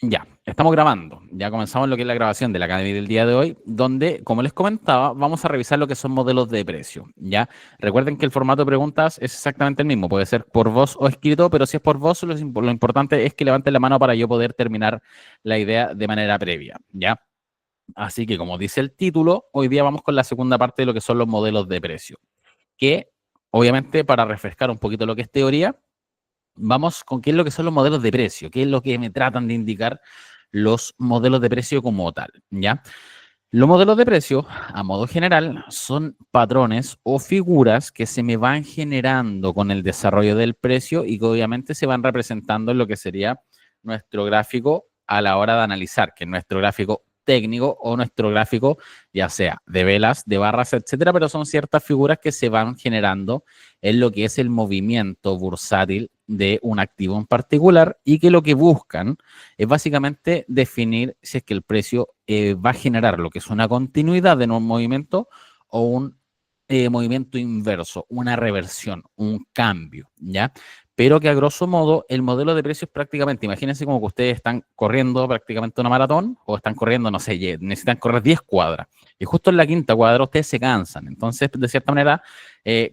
Ya, estamos grabando. Ya comenzamos lo que es la grabación de la Academia del día de hoy, donde, como les comentaba, vamos a revisar lo que son modelos de precio. Ya, recuerden que el formato de preguntas es exactamente el mismo. Puede ser por voz o escrito, pero si es por voz, lo importante es que levanten la mano para yo poder terminar la idea de manera previa. Ya, así que, como dice el título, hoy día vamos con la segunda parte de lo que son los modelos de precio. Que, obviamente, para refrescar un poquito lo que es teoría, vamos con qué es lo que son los modelos de precio, qué es lo que me tratan de indicar los modelos de precio como tal, ¿ya? Los modelos de precio, a modo general, son patrones o figuras que se me van generando con el desarrollo del precio y que obviamente se van representando en lo que sería nuestro gráfico a la hora de analizar, que es nuestro gráfico técnico o nuestro gráfico, ya sea de velas, de barras, etcétera, pero son ciertas figuras que se van generando en lo que es el movimiento bursátil de un activo en particular y que lo que buscan es básicamente definir si es que el precio va a generar lo que es una continuidad de un movimiento o un movimiento inverso, una reversión, un cambio, ¿ya? Pero que a grosso modo el modelo de precios prácticamente, imagínense como que ustedes están corriendo prácticamente una maratón o están corriendo, no sé, necesitan correr 10 cuadras y justo en la quinta cuadra ustedes se cansan. Entonces, de cierta manera,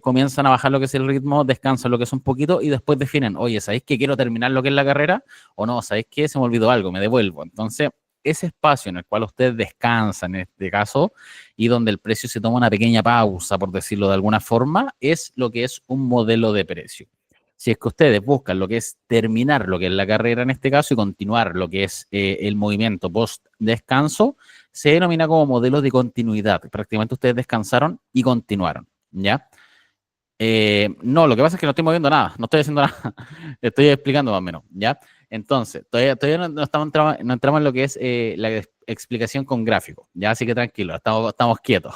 comienzan a bajar lo que es el ritmo, descansan lo que es un poquito y después definen, oye, ¿sabéis que quiero terminar lo que es la carrera? O no, ¿sabéis que se me olvidó algo? Me devuelvo. Entonces, ese espacio en el cual ustedes descansan, en este caso, y donde el precio se toma una pequeña pausa, por decirlo de alguna forma, es lo que es un modelo de precio. Si es que ustedes buscan lo que es terminar lo que es la carrera en este caso y continuar lo que es el movimiento post descanso, se denomina como modelo de continuidad. Prácticamente ustedes descansaron y continuaron, ¿ya? No, lo que pasa es que no estoy moviendo nada, no estoy haciendo nada, estoy explicando más o menos, ¿ya? Entonces, todavía no, no entramos en lo que es la explicación con gráfico, ¿ya? Así que tranquilo, estamos quietos.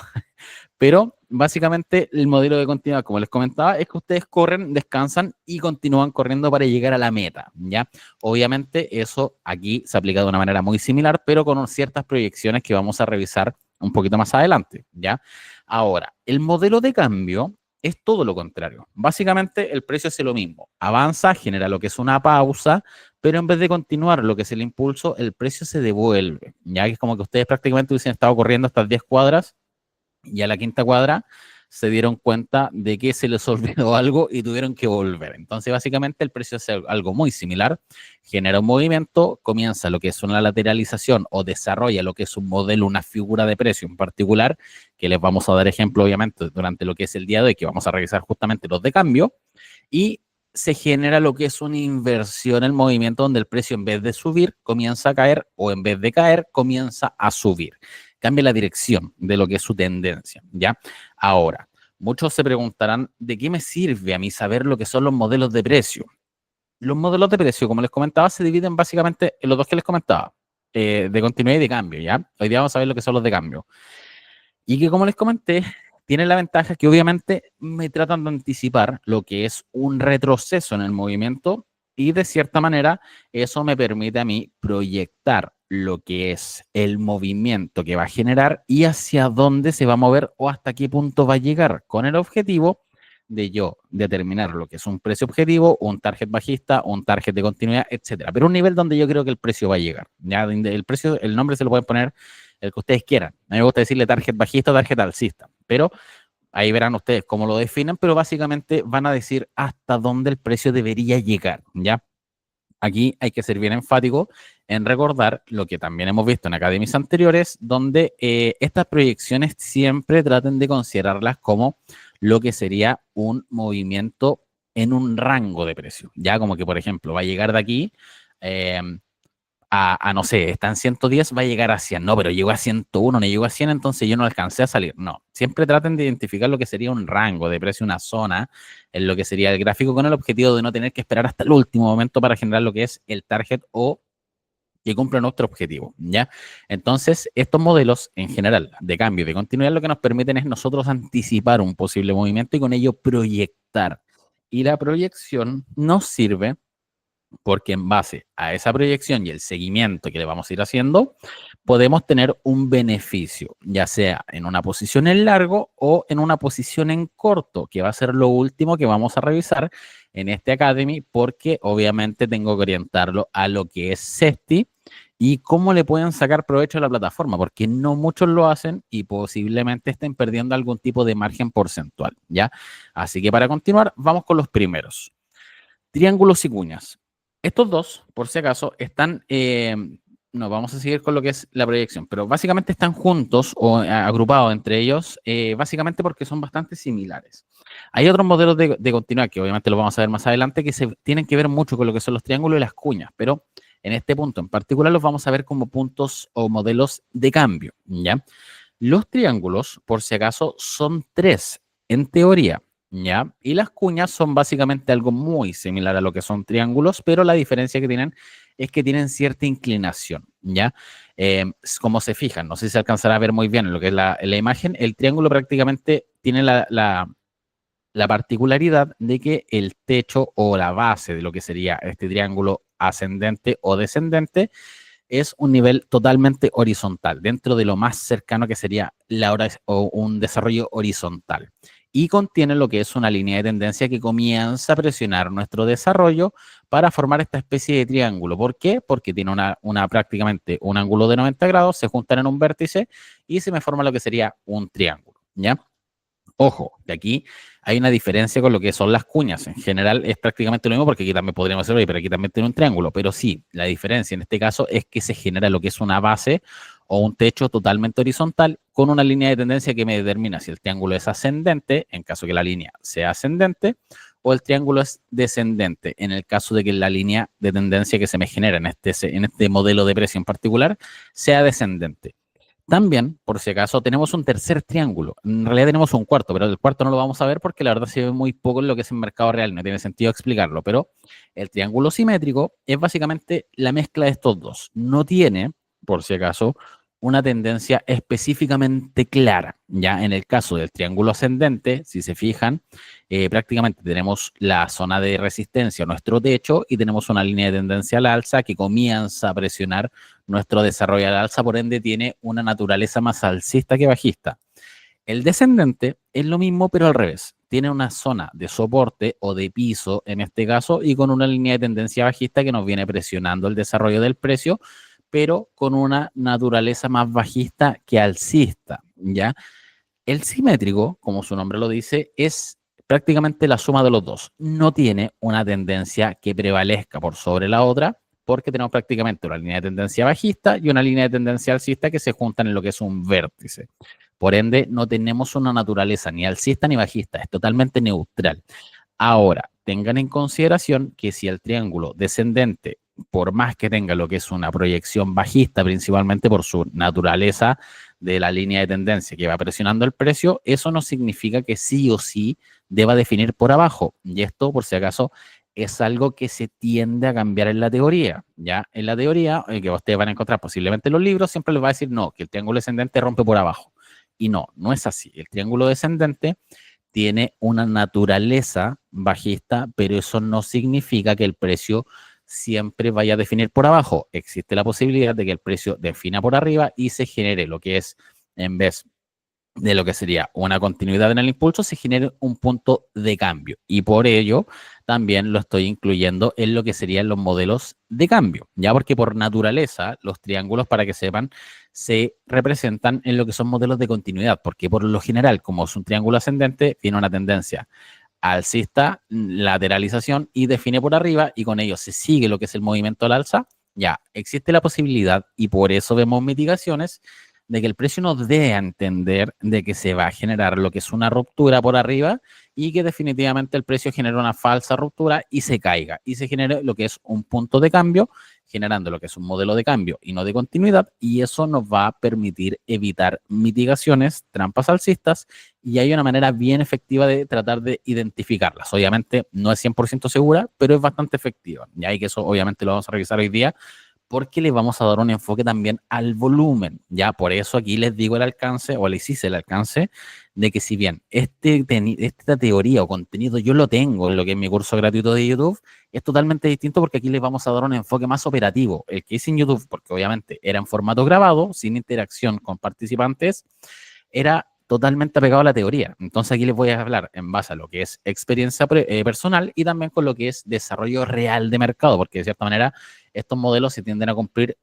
Pero básicamente el modelo de continuidad, como les comentaba, es que ustedes corren, descansan y continúan corriendo para llegar a la meta, ¿ya? Obviamente eso aquí se aplica de una manera muy similar, pero con ciertas proyecciones que vamos a revisar un poquito más adelante, ¿ya? Ahora, el modelo de cambio es todo lo contrario. Básicamente el precio hace lo mismo. Avanza, genera lo que es una pausa, pero en vez de continuar lo que es el impulso, el precio se devuelve. Ya que es como que ustedes prácticamente hubiesen estado corriendo estas 10 cuadras y a la quinta cuadra se dieron cuenta de que se les olvidó algo y tuvieron que volver. Entonces, básicamente, el precio hace algo muy similar, genera un movimiento, comienza lo que es una lateralización o desarrolla lo que es un modelo, una figura de precio en particular, que les vamos a dar ejemplo, obviamente, durante lo que es el día de hoy, que vamos a revisar justamente los de cambio, y se genera lo que es una inversión en el movimiento donde el precio en vez de subir comienza a caer o en vez de caer comienza a subir. Cambia la dirección de lo que es su tendencia, ¿ya? Ahora, muchos se preguntarán, ¿de qué me sirve a mí saber lo que son los modelos de precio? Los modelos de precio, como les comentaba, se dividen básicamente en los dos que les comentaba, de continuidad y de cambio, ¿ya? Hoy día vamos a ver lo que son los de cambio. Y que, como les comenté, tiene la ventaja que obviamente me tratan de anticipar lo que es un retroceso en el movimiento y de cierta manera eso me permite a mí proyectar lo que es el movimiento que va a generar y hacia dónde se va a mover o hasta qué punto va a llegar con el objetivo de yo determinar lo que es un precio objetivo, un target bajista, un target de continuidad, etcétera. Pero un nivel donde yo creo que el precio va a llegar. Ya el precio, el nombre se lo pueden poner el que ustedes quieran. A mí me gusta decirle target bajista o target alcista, pero ahí verán ustedes cómo lo definen, pero básicamente van a decir hasta dónde el precio debería llegar, ¿ya? Aquí hay que ser bien enfático en recordar lo que también hemos visto en academias anteriores, donde estas proyecciones siempre traten de considerarlas como lo que sería un movimiento en un rango de precio. Ya como que, por ejemplo, va a llegar de aquí eh, no sé, está en 110, va a llegar a 100. No, pero llegó a 101, no llegó a 100, entonces yo no alcancé a salir. No, siempre traten de identificar lo que sería un rango de precio, una zona, en lo que sería el gráfico, con el objetivo de no tener que esperar hasta el último momento para generar lo que es el target o que cumpla nuestro objetivo, ¿ya? Entonces, estos modelos en general de cambio y de continuidad lo que nos permiten es nosotros anticipar un posible movimiento y con ello proyectar. Y la proyección nos sirve porque en base a esa proyección y el seguimiento que le vamos a ir haciendo, podemos tener un beneficio, ya sea en una posición en largo o en una posición en corto, que va a ser lo último que vamos a revisar en este Academy, porque obviamente tengo que orientarlo a lo que es SESTI y cómo le pueden sacar provecho a la plataforma, porque no muchos lo hacen y posiblemente estén perdiendo algún tipo de margen porcentual, ¿ya? Así que para continuar, vamos con los primeros. Triángulos y cuñas. Estos dos, por si acaso, están, no, vamos a seguir con lo que es la proyección, pero básicamente están juntos o agrupados entre ellos, básicamente porque son bastante similares. Hay otros modelos de continuidad que obviamente lo vamos a ver más adelante que se tienen que ver mucho con lo que son los triángulos y las cuñas, pero en este punto en particular los vamos a ver como puntos o modelos de cambio, ¿ya? Los triángulos, por si acaso, son tres en teoría, ¿ya? Y las cuñas son básicamente algo muy similar a lo que son triángulos, pero la diferencia que tienen es que tienen cierta inclinación, ¿ya? Como se fijan, no sé si se alcanzará a ver muy bien en lo que es la imagen, el triángulo prácticamente tiene la particularidad de que el techo o la base de lo que sería este triángulo ascendente o descendente es un nivel totalmente horizontal, dentro de lo más cercano que sería la hora o un desarrollo horizontal. Y contiene lo que es una línea de tendencia que comienza a presionar nuestro desarrollo para formar esta especie de triángulo. ¿Por qué? Porque tiene prácticamente un ángulo de 90 grados, se juntan en un vértice y se me forma lo que sería un triángulo, ¿ya? Ojo, que aquí hay una diferencia con lo que son las cuñas. En general es prácticamente lo mismo porque aquí también podríamos hacerlo, pero aquí también tiene un triángulo. Pero sí, la diferencia en este caso es que se genera lo que es una base o un techo totalmente horizontal con una línea de tendencia que me determina si el triángulo es ascendente, en caso que la línea sea ascendente, o el triángulo es descendente, en el caso de que la línea de tendencia que se me genera en este modelo de precio en particular sea descendente. También, por si acaso, tenemos un tercer triángulo. En realidad tenemos un cuarto, pero el cuarto no lo vamos a ver porque la verdad se ve muy poco en lo que es el mercado real. No tiene sentido explicarlo, pero el triángulo simétrico es básicamente la mezcla de estos dos. No tiene, por si acaso, una tendencia específicamente clara. Ya en el caso del triángulo ascendente, si se fijan, prácticamente tenemos la zona de resistencia, nuestro techo, y tenemos una línea de tendencia al alza que comienza a presionar nuestro desarrollo al alza, por ende tiene una naturaleza más alcista que bajista. El descendente es lo mismo, pero al revés. Tiene una zona de soporte o de piso, en este caso, y con una línea de tendencia bajista que nos viene presionando el desarrollo del precio, pero con una naturaleza más bajista que alcista, ¿ya? El simétrico, como su nombre lo dice, es prácticamente la suma de los dos. No tiene una tendencia que prevalezca por sobre la otra, porque tenemos prácticamente una línea de tendencia bajista y una línea de tendencia alcista que se juntan en lo que es un vértice. Por ende, no tenemos una naturaleza ni alcista ni bajista, es totalmente neutral. Ahora, tengan en consideración que si el triángulo descendente, por más que tenga lo que es una proyección bajista, principalmente por su naturaleza de la línea de tendencia que va presionando el precio, eso no significa que sí o sí deba definir por abajo. Y esto, por si acaso, es algo que se tiende a cambiar en la teoría. Ya en la teoría, que ustedes van a encontrar posiblemente en los libros, siempre les va a decir no, que el triángulo descendente rompe por abajo. Y no, no es así. El triángulo descendente tiene una naturaleza bajista, pero eso no significa que el precio siempre vaya a definir por abajo. Existe la posibilidad de que el precio defina por arriba y se genere lo que es, en vez de lo que sería una continuidad en el impulso, se genere un punto de cambio. Y por ello también lo estoy incluyendo en lo que serían los modelos de cambio, ya porque por naturaleza los triángulos, para que sepan, se representan en lo que son modelos de continuidad, porque por lo general, como es un triángulo ascendente, tiene una tendencia alcista, lateralización y define por arriba y con ello se sigue lo que es el movimiento al alza. Ya existe la posibilidad y por eso vemos mitigaciones de que el precio nos dé a entender de que se va a generar lo que es una ruptura por arriba y que definitivamente el precio genera una falsa ruptura y se caiga y se genere lo que es un punto de cambio, generando lo que es un modelo de cambio y no de continuidad, y eso nos va a permitir evitar mitigaciones, trampas alcistas, y hay una manera bien efectiva de tratar de identificarlas. Obviamente no es 100% segura, pero es bastante efectiva. Y ahí que eso obviamente lo vamos a revisar hoy día, porque le vamos a dar un enfoque también al volumen, ¿ya? Por eso aquí les digo el alcance, o les hice el alcance, de que si bien esta teoría o contenido yo lo tengo en lo que es mi curso gratuito de YouTube, es totalmente distinto porque aquí les vamos a dar un enfoque más operativo. El que hice en YouTube, porque obviamente era en formato grabado, sin interacción con participantes, era totalmente apegado a la teoría. Entonces aquí les voy a hablar en base a lo que es experiencia personal y también con lo que es desarrollo real de mercado, porque de cierta manera estos modelos se tienden a cumplir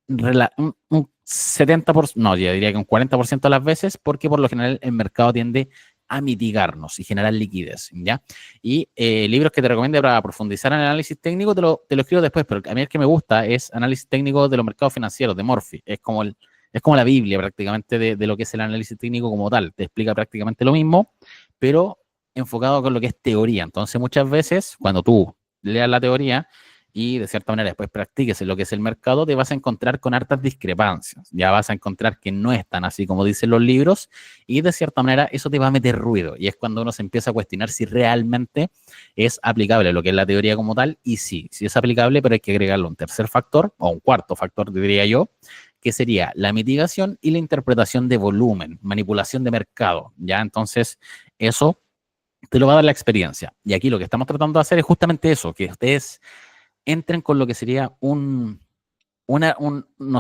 un 70%, no, yo diría que un 40% de las veces, porque por lo general el mercado tiende a mitigarnos y generar liquidez, ¿ya? Y libros que te recomiendo para profundizar en el análisis técnico, te lo escribo después, pero a mí el que me gusta es Análisis Técnico de los Mercados Financieros, de Murphy. Es como la Biblia prácticamente de lo que es el análisis técnico como tal. Te explica prácticamente lo mismo, pero enfocado con lo que es teoría. Entonces, muchas veces, cuando tú leas la teoría y de cierta manera después practiques en lo que es el mercado, te vas a encontrar con hartas discrepancias. Ya vas a encontrar que no es tan así como dicen los libros y de cierta manera eso te va a meter ruido. Y es cuando uno se empieza a cuestionar si realmente es aplicable lo que es la teoría como tal. Y sí, sí es aplicable, pero hay que agregarle un tercer factor o un cuarto factor, diría yo, que sería la mitigación y la interpretación de volumen, manipulación de mercado, ¿ya? Entonces, eso te lo va a dar la experiencia. Y aquí lo que estamos tratando de hacer es justamente eso, que ustedes entren con lo que sería no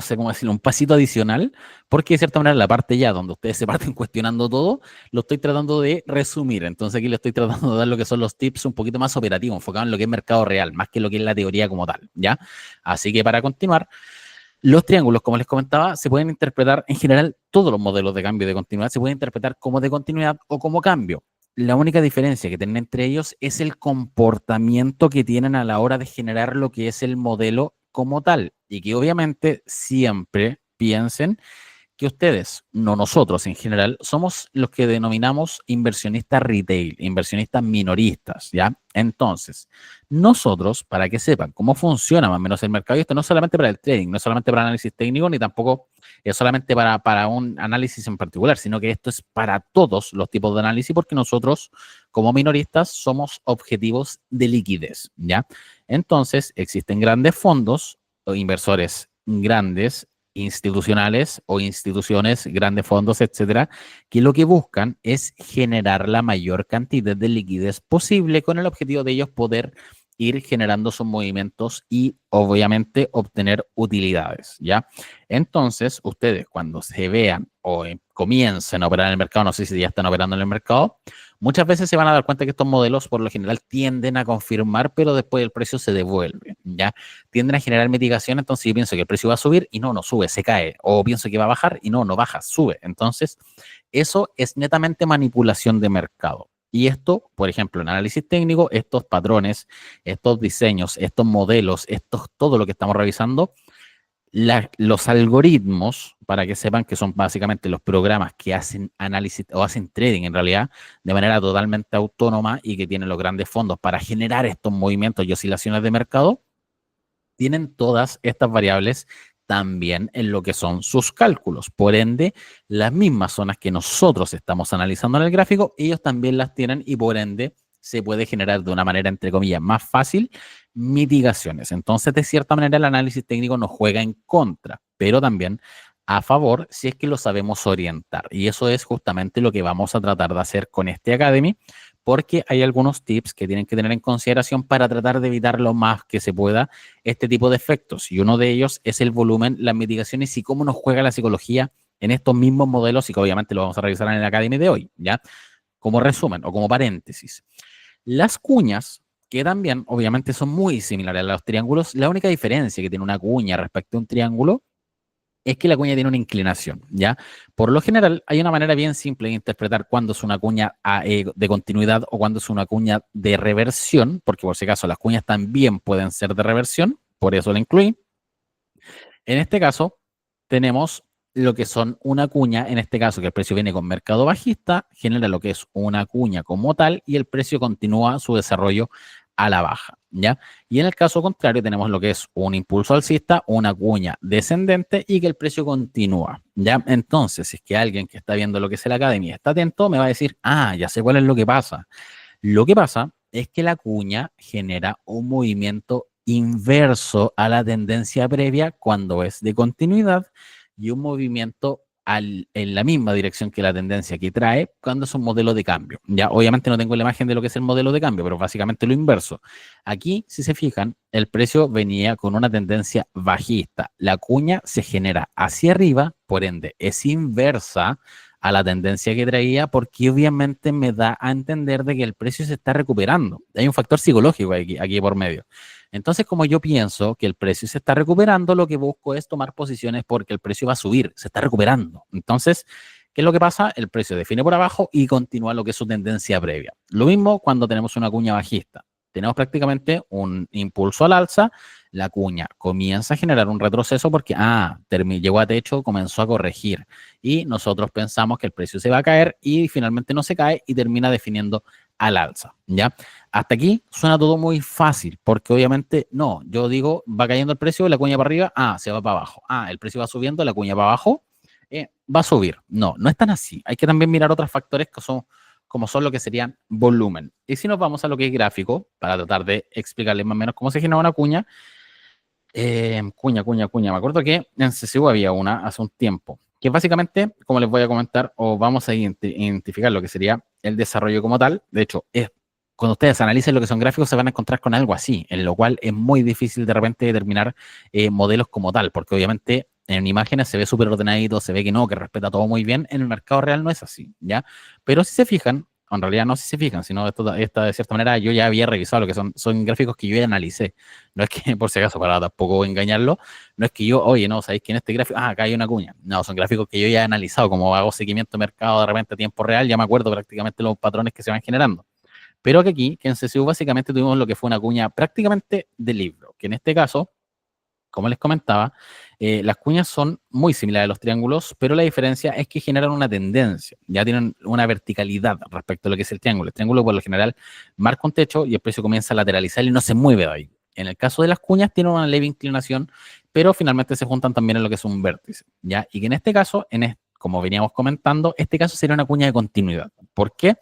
sé cómo decirlo, un pasito adicional, porque de cierta manera la parte ya donde ustedes se parten cuestionando todo, lo estoy tratando de resumir. Entonces aquí le estoy tratando de dar lo que son los tips un poquito más operativos, enfocados en lo que es mercado real, más que lo que es la teoría como tal, ¿ya? Así que para continuar, los triángulos, como les comentaba, se pueden interpretar en general, todos los modelos de cambio de continuidad se pueden interpretar como de continuidad o como cambio. La única diferencia que tienen entre ellos es el comportamiento que tienen a la hora de generar lo que es el modelo como tal. Y que obviamente siempre piensen que ustedes, no nosotros en general, somos los que denominamos inversionistas retail, inversionistas minoristas, ¿ya? Entonces, nosotros, para que sepan cómo funciona más o menos el mercado, y esto no es solamente para el trading, no es solamente para análisis técnico, ni tampoco es solamente para un análisis en particular, sino que esto es para todos los tipos de análisis, porque nosotros, como minoristas, somos objetivos de liquidez, ¿ya? Entonces, existen grandes fondos o inversores grandes institucionales o instituciones, grandes fondos, etcétera, que lo que buscan es generar la mayor cantidad de liquidez posible con el objetivo de ellos poder ir generando sus movimientos y obviamente obtener utilidades, ¿ya? Entonces, ustedes cuando se vean o comiencen a operar en el mercado, no sé si ya están operando en el mercado, muchas veces se van a dar cuenta que estos modelos por lo general tienden a confirmar, pero después el precio se devuelve, ¿ya? Tienden a generar mitigación, entonces yo pienso que el precio va a subir y no sube, se cae, o pienso que va a bajar y no baja, sube. Entonces, eso es netamente manipulación de mercado. Y esto, por ejemplo, en análisis técnico, estos patrones, estos diseños, estos modelos, todo lo que estamos revisando, los algoritmos, para que sepan que son básicamente los programas que hacen análisis o hacen trading en realidad de manera totalmente autónoma y que tienen los grandes fondos para generar estos movimientos y oscilaciones de mercado, tienen todas estas variables también en lo que son sus cálculos. Por ende, las mismas zonas que nosotros estamos analizando en el gráfico, ellos también las tienen y por ende se puede generar de una manera, entre comillas, más fácil mitigaciones. Entonces, de cierta manera, el análisis técnico nos juega en contra, pero también a favor si es que lo sabemos orientar. Y eso es justamente lo que vamos a tratar de hacer con este Academy, porque hay algunos tips que tienen que tener en consideración para tratar de evitar lo más que se pueda este tipo de efectos. Y uno de ellos es el volumen, las mitigaciones y cómo nos juega la psicología en estos mismos modelos y que obviamente lo vamos a revisar en el Academy de hoy, ¿ya? Como resumen o como paréntesis. Las cuñas, que también obviamente son muy similares a los triángulos, la única diferencia que tiene una cuña respecto a un triángulo es que la cuña tiene una inclinación, ¿ya? Por lo general, hay una manera bien simple de interpretar cuándo es una cuña de continuidad o cuándo es una cuña de reversión, porque por si acaso las cuñas también pueden ser de reversión, por eso la incluí. En este caso, tenemos lo que son una cuña, en este caso que el precio viene con mercado bajista, genera lo que es una cuña como tal y el precio continúa su desarrollo a la baja, ¿ya? Y en el caso contrario tenemos lo que es un impulso alcista, una cuña descendente y que el precio continúa, ¿ya? Entonces, si es que alguien que está viendo lo que es la academia está atento, me va a decir, ya sé cuál es lo que pasa. Lo que pasa es que la cuña genera un movimiento inverso a la tendencia previa cuando es de continuidad y un movimiento en la misma dirección que la tendencia que trae cuando es un modelo de cambio. Ya, obviamente no tengo la imagen de lo que es el modelo de cambio, pero básicamente lo inverso. Aquí, si se fijan, el precio venía con una tendencia bajista. La cuña se genera hacia arriba, por ende, es inversa a la tendencia que traía, porque obviamente me da a entender de que el precio se está recuperando. Hay un factor psicológico aquí por medio. Entonces, como yo pienso que el precio se está recuperando, lo que busco es tomar posiciones porque el precio va a subir, se está recuperando. Entonces, ¿qué es lo que pasa? El precio define por abajo y continúa lo que es su tendencia previa. Lo mismo cuando tenemos una cuña bajista. Tenemos prácticamente un impulso al alza, la cuña comienza a generar un retroceso porque, llegó a techo, comenzó a corregir y nosotros pensamos que el precio se va a caer y finalmente no se cae y termina definiendo al alza, ¿ya? Hasta aquí suena todo muy fácil, porque obviamente no, yo digo, va cayendo el precio, la cuña para arriba, se va para abajo. El precio va subiendo, la cuña para abajo, va a subir. No, no es tan así. Hay que también mirar otros factores que son, como son lo que serían volumen. Y si nos vamos a lo que es gráfico, para tratar de explicarles más o menos cómo se genera una cuña, cuña. Me acuerdo que en CSU había una hace un tiempo, que básicamente, como les voy a comentar, o vamos a identificar lo que sería el desarrollo como tal. De hecho, cuando ustedes analicen lo que son gráficos, se van a encontrar con algo así, en lo cual es muy difícil de repente determinar modelos como tal, porque obviamente en imágenes se ve súper ordenadito, se ve que no, que respeta todo muy bien. En el mercado real no es así, ¿ya? Pero si se fijan, en realidad no si se fijan, sino esto de cierta manera yo ya había revisado lo que son gráficos que yo ya analicé. No es que, por si acaso, para tampoco engañarlo, no es que yo, oye, no, sabéis que en este gráfico, acá hay una cuña. No, son gráficos que yo ya he analizado, como hago seguimiento de mercado de repente a tiempo real, ya me acuerdo prácticamente los patrones que se van generando. Pero que aquí, que en CSU básicamente tuvimos lo que fue una cuña prácticamente de libro, que en este caso, como les comentaba, las cuñas son muy similares a los triángulos, pero la diferencia es que generan una tendencia, ya tienen una verticalidad respecto a lo que es el triángulo. El triángulo por lo general marca un techo y el precio comienza a lateralizar y no se mueve de ahí. En el caso de las cuñas tienen una leve inclinación, pero finalmente se juntan también en lo que es un vértice, ¿ya? Y que en este caso, como veníamos comentando, este caso sería una cuña de continuidad. ¿Por qué?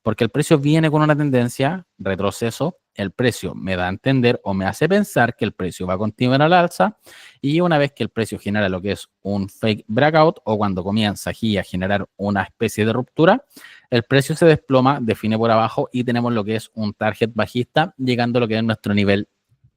Porque el precio viene con una tendencia, retroceso, el precio me da a entender o me hace pensar que el precio va a continuar al alza y una vez que el precio genera lo que es un fake breakout o cuando comienza aquí a generar una especie de ruptura, el precio se desploma, define por abajo y tenemos lo que es un target bajista llegando a lo que es nuestro nivel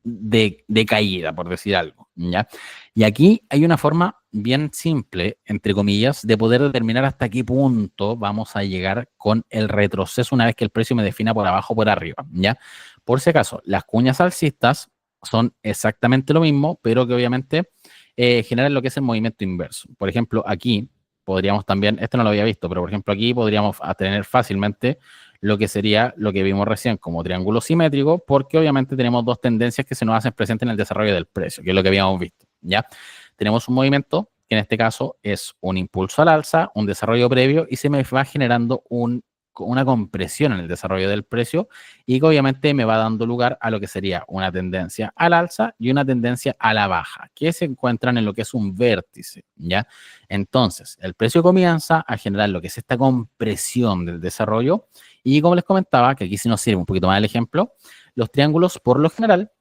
de caída, por decir algo, ¿ya? Y aquí hay una forma bien simple, entre comillas, de poder determinar hasta qué punto vamos a llegar con el retroceso una vez que el precio me defina por abajo o por arriba, ¿ya? Por si acaso, las cuñas alcistas son exactamente lo mismo, pero que obviamente generan lo que es el movimiento inverso. Por ejemplo, aquí podríamos también, esto no lo había visto, pero por ejemplo aquí podríamos tener fácilmente lo que sería lo que vimos recién como triángulo simétrico, porque obviamente tenemos dos tendencias que se nos hacen presentes en el desarrollo del precio, que es lo que habíamos visto, ¿ya? Tenemos un movimiento que en este caso es un impulso al alza, un desarrollo previo, y se me va generando una compresión en el desarrollo del precio y que obviamente me va dando lugar a lo que sería una tendencia al alza y una tendencia a la baja, que se encuentran en lo que es un vértice, ¿ya? Entonces, el precio comienza a generar lo que es esta compresión del desarrollo y como les comentaba, que aquí sí nos sirve un poquito más el ejemplo, los triángulos por lo general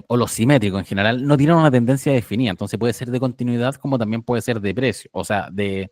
o los simétricos en general, no tienen una tendencia definida. Entonces puede ser de continuidad como también puede ser de precio, o sea, de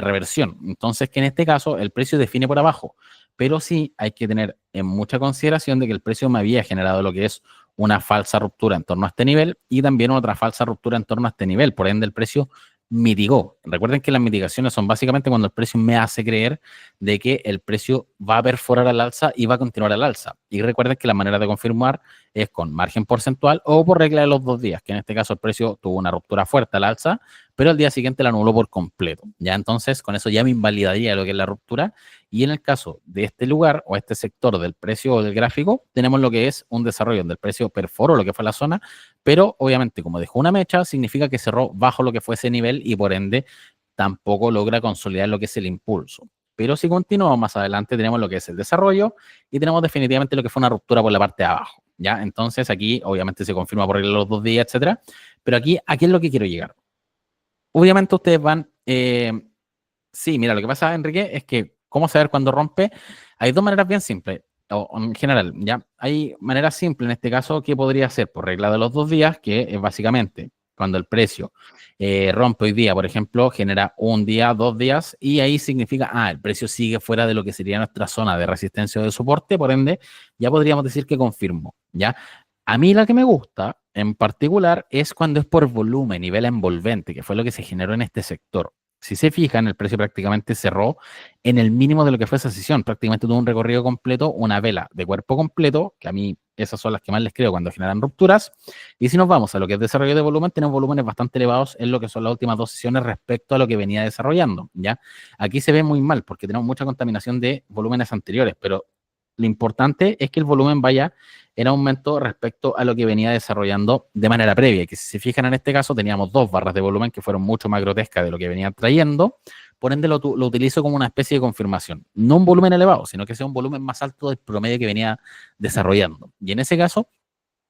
reversión. Entonces, que en este caso el precio define por abajo, pero sí hay que tener en mucha consideración de que el precio me había generado lo que es una falsa ruptura en torno a este nivel y también otra falsa ruptura en torno a este nivel. Por ende, el precio mitigó. Recuerden que las mitigaciones son básicamente cuando el precio me hace creer de que el precio va a perforar al alza y va a continuar al alza. Y recuerden que la manera de confirmar es con margen porcentual o por regla de los 2 días, que en este caso el precio tuvo una ruptura fuerte al alza, pero al día siguiente la anuló por completo. Ya entonces con eso ya me invalidaría lo que es la ruptura. Y en el caso de este lugar o este sector del precio o del gráfico, tenemos lo que es un desarrollo donde el precio perforó lo que fue la zona, pero obviamente como dejó una mecha, significa que cerró bajo lo que fue ese nivel y por ende tampoco logra consolidar lo que es el impulso. Pero si continuamos más adelante, tenemos lo que es el desarrollo y tenemos definitivamente lo que fue una ruptura por la parte de abajo, ¿ya? Entonces aquí obviamente se confirma por los 2 días, etcétera. Pero aquí es lo que quiero llegar. Obviamente ustedes van, sí, mira, lo que pasa, Enrique, es que cómo saber cuándo rompe. Hay dos maneras bien simples. o en general, ya hay manera simple en este caso que podría ser por regla de los 2 días, que es básicamente cuando el precio rompe hoy día, por ejemplo, genera un día, 2 días, y ahí significa, el precio sigue fuera de lo que sería nuestra zona de resistencia o de soporte, por ende, ya podríamos decir que confirmó, ¿ya? A mí la que me gusta en particular es cuando es por volumen, nivel envolvente, que fue lo que se generó en este sector. Si se fijan, el precio prácticamente cerró en el mínimo de lo que fue esa sesión. Prácticamente tuvo un recorrido completo, una vela de cuerpo completo, que a mí esas son las que más les creo cuando generan rupturas. Y si nos vamos a lo que es desarrollo de volumen, tenemos volúmenes bastante elevados en lo que son las últimas 2 sesiones respecto a lo que venía desarrollando, ¿ya? Aquí se ve muy mal porque tenemos mucha contaminación de volúmenes anteriores, pero lo importante es que el volumen vaya en aumento respecto a lo que venía desarrollando de manera previa. Y que si se fijan en este caso, teníamos 2 barras de volumen que fueron mucho más grotescas de lo que venían trayendo. Por ende, lo utilizo como una especie de confirmación. No un volumen elevado, sino que sea un volumen más alto del promedio que venía desarrollando. Y en ese caso,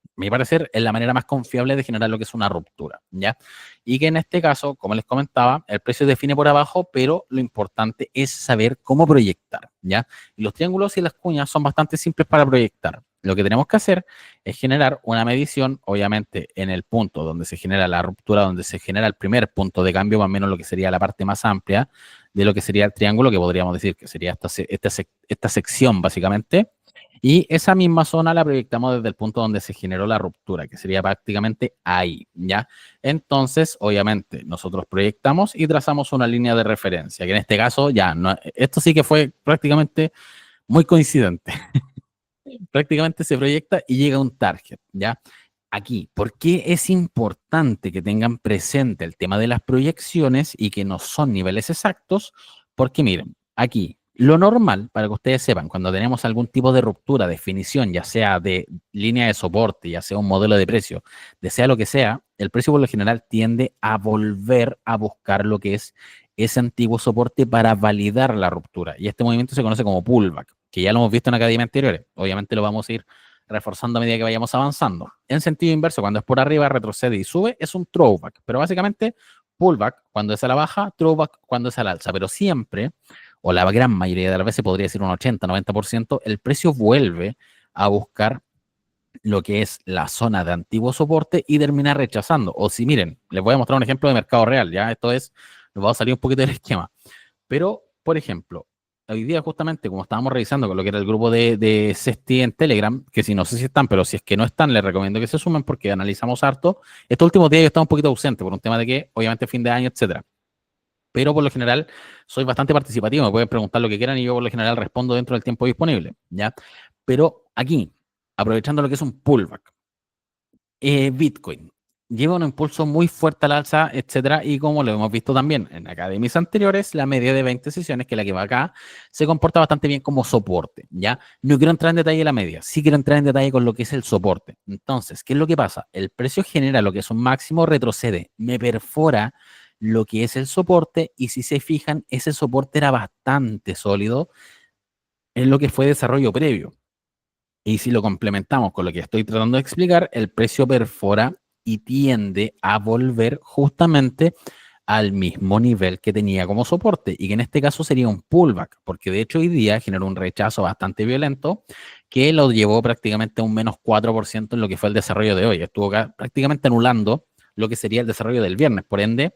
a mi parecer, es la manera más confiable de generar lo que es una ruptura, ¿ya? Y que en este caso, como les comentaba, el precio define por abajo, pero lo importante es saber cómo proyectar, ¿ya? Y los triángulos y las cuñas son bastante simples para proyectar. Lo que tenemos que hacer es generar una medición, obviamente, en el punto donde se genera la ruptura, donde se genera el primer punto de cambio, más o menos lo que sería la parte más amplia de lo que sería el triángulo, que podríamos decir que sería esta sección, básicamente. Y esa misma zona la proyectamos desde el punto donde se generó la ruptura, que sería prácticamente ahí, ¿ya? Entonces, obviamente, nosotros proyectamos y trazamos una línea de referencia, que en este caso ya, no, esto sí que fue prácticamente muy coincidente. Prácticamente se proyecta y llega a un target, ¿ya? Aquí, ¿por qué es importante que tengan presente el tema de las proyecciones y que no son niveles exactos? Porque miren, aquí, lo normal, para que ustedes sepan, cuando tenemos algún tipo de ruptura, definición, ya sea de línea de soporte, ya sea un modelo de precio, de sea lo que sea, el precio por lo general tiende a volver a buscar lo que es ese antiguo soporte para validar la ruptura. Y este movimiento se conoce como pullback, que ya lo hemos visto en academias anteriores. Obviamente lo vamos a ir reforzando a medida que vayamos avanzando. En sentido inverso, cuando es por arriba, retrocede y sube, es un throwback. Pero básicamente, pullback cuando es a la baja, throwback cuando es al alza. Pero siempre, o la gran mayoría de las veces, podría decir un 80-90%, el precio vuelve a buscar lo que es la zona de antiguo soporte y termina rechazando. O si miren, les voy a mostrar un ejemplo de mercado real, ya esto es, nos va a salir un poquito del esquema. Pero, por ejemplo, hoy día justamente como estábamos revisando con lo que era el grupo de Cesti en Telegram, que si no sé si están, pero si es que no están, les recomiendo que se sumen porque analizamos harto. Estos últimos días yo estaba un poquito ausente por un tema de que, obviamente, fin de año, etcétera. Pero por lo general soy bastante participativo, me pueden preguntar lo que quieran y yo por lo general respondo dentro del tiempo disponible, ¿ya? Pero aquí, aprovechando lo que es un pullback, Bitcoin lleva un impulso muy fuerte al alza, etcétera, y como lo hemos visto también en academias anteriores, la media de 20 sesiones, que es la que va acá, se comporta bastante bien como soporte, ¿ya? No quiero entrar en detalle en la media, sí quiero entrar en detalle con lo que es el soporte. Entonces, ¿qué es lo que pasa? El precio genera lo que es un máximo, retrocede, me perfora lo que es el soporte, y si se fijan, ese soporte era bastante sólido en lo que fue desarrollo previo. Y si lo complementamos con lo que estoy tratando de explicar, el precio perfora y tiende a volver justamente al mismo nivel que tenía como soporte y que en este caso sería un pullback, porque de hecho hoy día generó un rechazo bastante violento que lo llevó prácticamente a un menos 4% en lo que fue el desarrollo de hoy. Estuvo prácticamente anulando lo que sería el desarrollo del viernes. Por ende,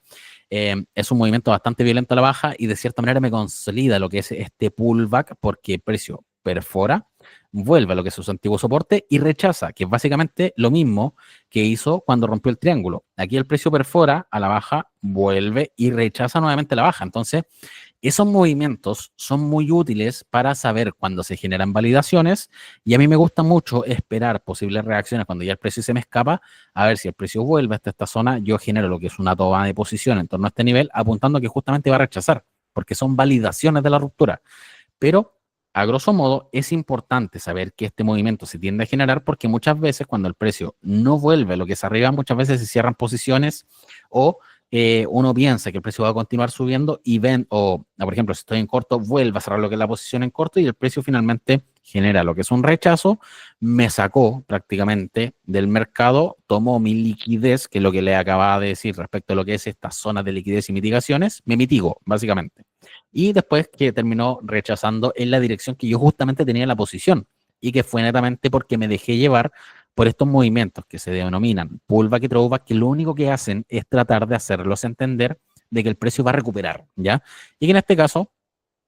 es un movimiento bastante violento a la baja y de cierta manera me consolida lo que es este pullback porque el precio perfora, vuelve a lo que es su antiguo soporte y rechaza, que es básicamente lo mismo que hizo cuando rompió el triángulo. Aquí el precio perfora a la baja, vuelve y rechaza nuevamente la baja. Entonces, esos movimientos son muy útiles para saber cuándo se generan validaciones y a mí me gusta mucho esperar posibles reacciones cuando ya el precio se me escapa, a ver si el precio vuelve hasta esta zona, yo genero lo que es una toma de posición en torno a este nivel, apuntando que justamente va a rechazar, porque son validaciones de la ruptura. Pero a grosso modo, es importante saber que este movimiento se tiende a generar porque muchas veces cuando el precio no vuelve a lo que es arriba, muchas veces se cierran posiciones o uno piensa que el precio va a continuar subiendo y ven, o por ejemplo, si estoy en corto, vuelve a cerrar lo que es la posición en corto y el precio finalmente genera lo que es un rechazo, me sacó prácticamente del mercado, tomó mi liquidez, que es lo que le acababa de decir respecto a lo que es esta zona de liquidez y mitigaciones, me mitigó básicamente. Y después que terminó rechazando en la dirección que yo justamente tenía en la posición. y que fue netamente porque me dejé llevar por estos movimientos que se denominan pullback y throwback, que lo único que hacen es tratar de hacerlos entender de que el precio va a recuperar, ¿ya? Y que en este caso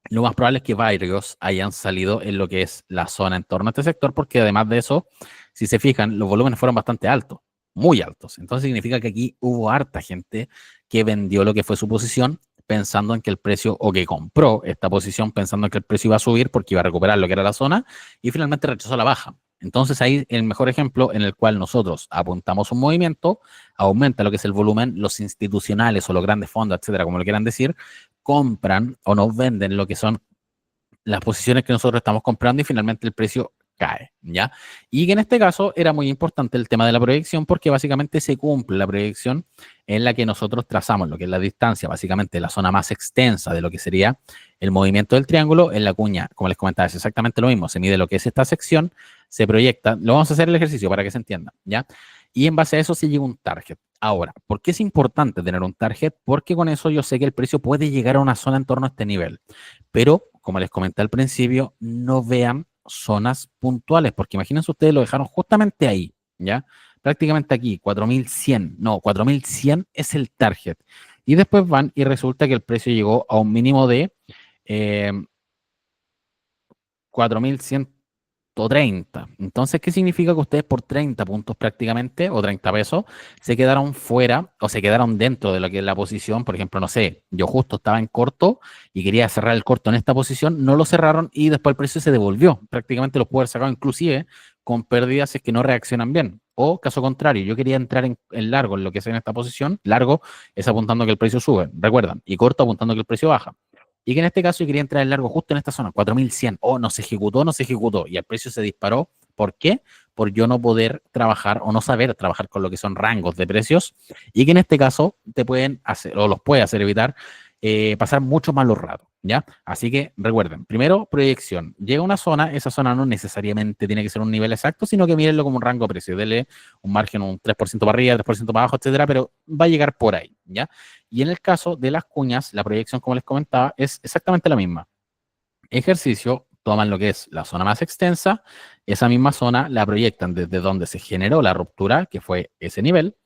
lo más probable es que varios hayan salido en lo que es la zona en torno a este sector, porque además de eso, si se fijan, los volúmenes fueron bastante altos, muy altos. Entonces significa que aquí hubo harta gente que vendió lo que fue su posición pensando en que el precio, o que compró esta posición pensando en que el precio iba a subir porque iba a recuperar lo que era la zona y finalmente rechazó la baja. Entonces ahí el mejor ejemplo en el cual nosotros apuntamos un movimiento, aumenta lo que es el volumen, los institucionales o los grandes fondos, etcétera, como lo quieran decir, compran o nos venden lo que son las posiciones que nosotros estamos comprando y finalmente el precio cae, ¿ya? Y que en este caso era muy importante el tema de la proyección porque básicamente se cumple la proyección en la que nosotros trazamos lo que es la distancia, básicamente la zona más extensa de lo que sería el movimiento del triángulo en la cuña, como les comentaba, es exactamente lo mismo, se mide lo que es esta sección, se proyecta, lo vamos a hacer el ejercicio para que se entienda, ¿ya? Y en base a eso se llega a un target. Ahora, ¿por qué es importante tener un target? Porque con eso yo sé que el precio puede llegar a una zona en torno a este nivel. Pero, como les comenté al principio, no vean zonas puntuales, porque imagínense ustedes lo dejaron justamente ahí, ¿ya? Prácticamente aquí, 4100. No, 4100 es el target. Y después van y resulta que el precio llegó a un mínimo de eh, 4130. Entonces, ¿qué significa que ustedes por 30 puntos prácticamente, o 30 pesos, se quedaron fuera o se quedaron dentro de lo que es la posición? Por ejemplo, no sé, yo justo estaba en corto y quería cerrar el corto en esta posición, no lo cerraron y después el precio se devolvió. Prácticamente los puedo haber sacado inclusive con pérdidas si es que no reaccionan bien. O caso contrario, yo quería entrar en largo en lo que es en esta posición. Largo es apuntando que el precio sube, recuerdan, y corto apuntando que el precio baja. Y que en este caso yo quería entrar en largo justo en esta zona, 4100. Oh, no se ejecutó, no se ejecutó. Y el precio se disparó. ¿Por qué? Por yo no poder trabajar o no saber trabajar con lo que son rangos de precios. Y que en este caso te pueden hacer, o los puede hacer evitar, pasar mucho más los ratos, ¿ya? Así que recuerden, primero, proyección. Llega a una zona, esa zona no necesariamente tiene que ser un nivel exacto, sino que mírenlo como un rango de precio. Dele un margen, un 3% para arriba, 3% para abajo, etcétera, pero va a llegar por ahí, ¿ya? Y en el caso de las cuñas, la proyección, como les comentaba, es exactamente la misma. Ejercicio, toman lo que es la zona más extensa, esa misma zona la proyectan desde donde se generó la ruptura, que fue ese nivel,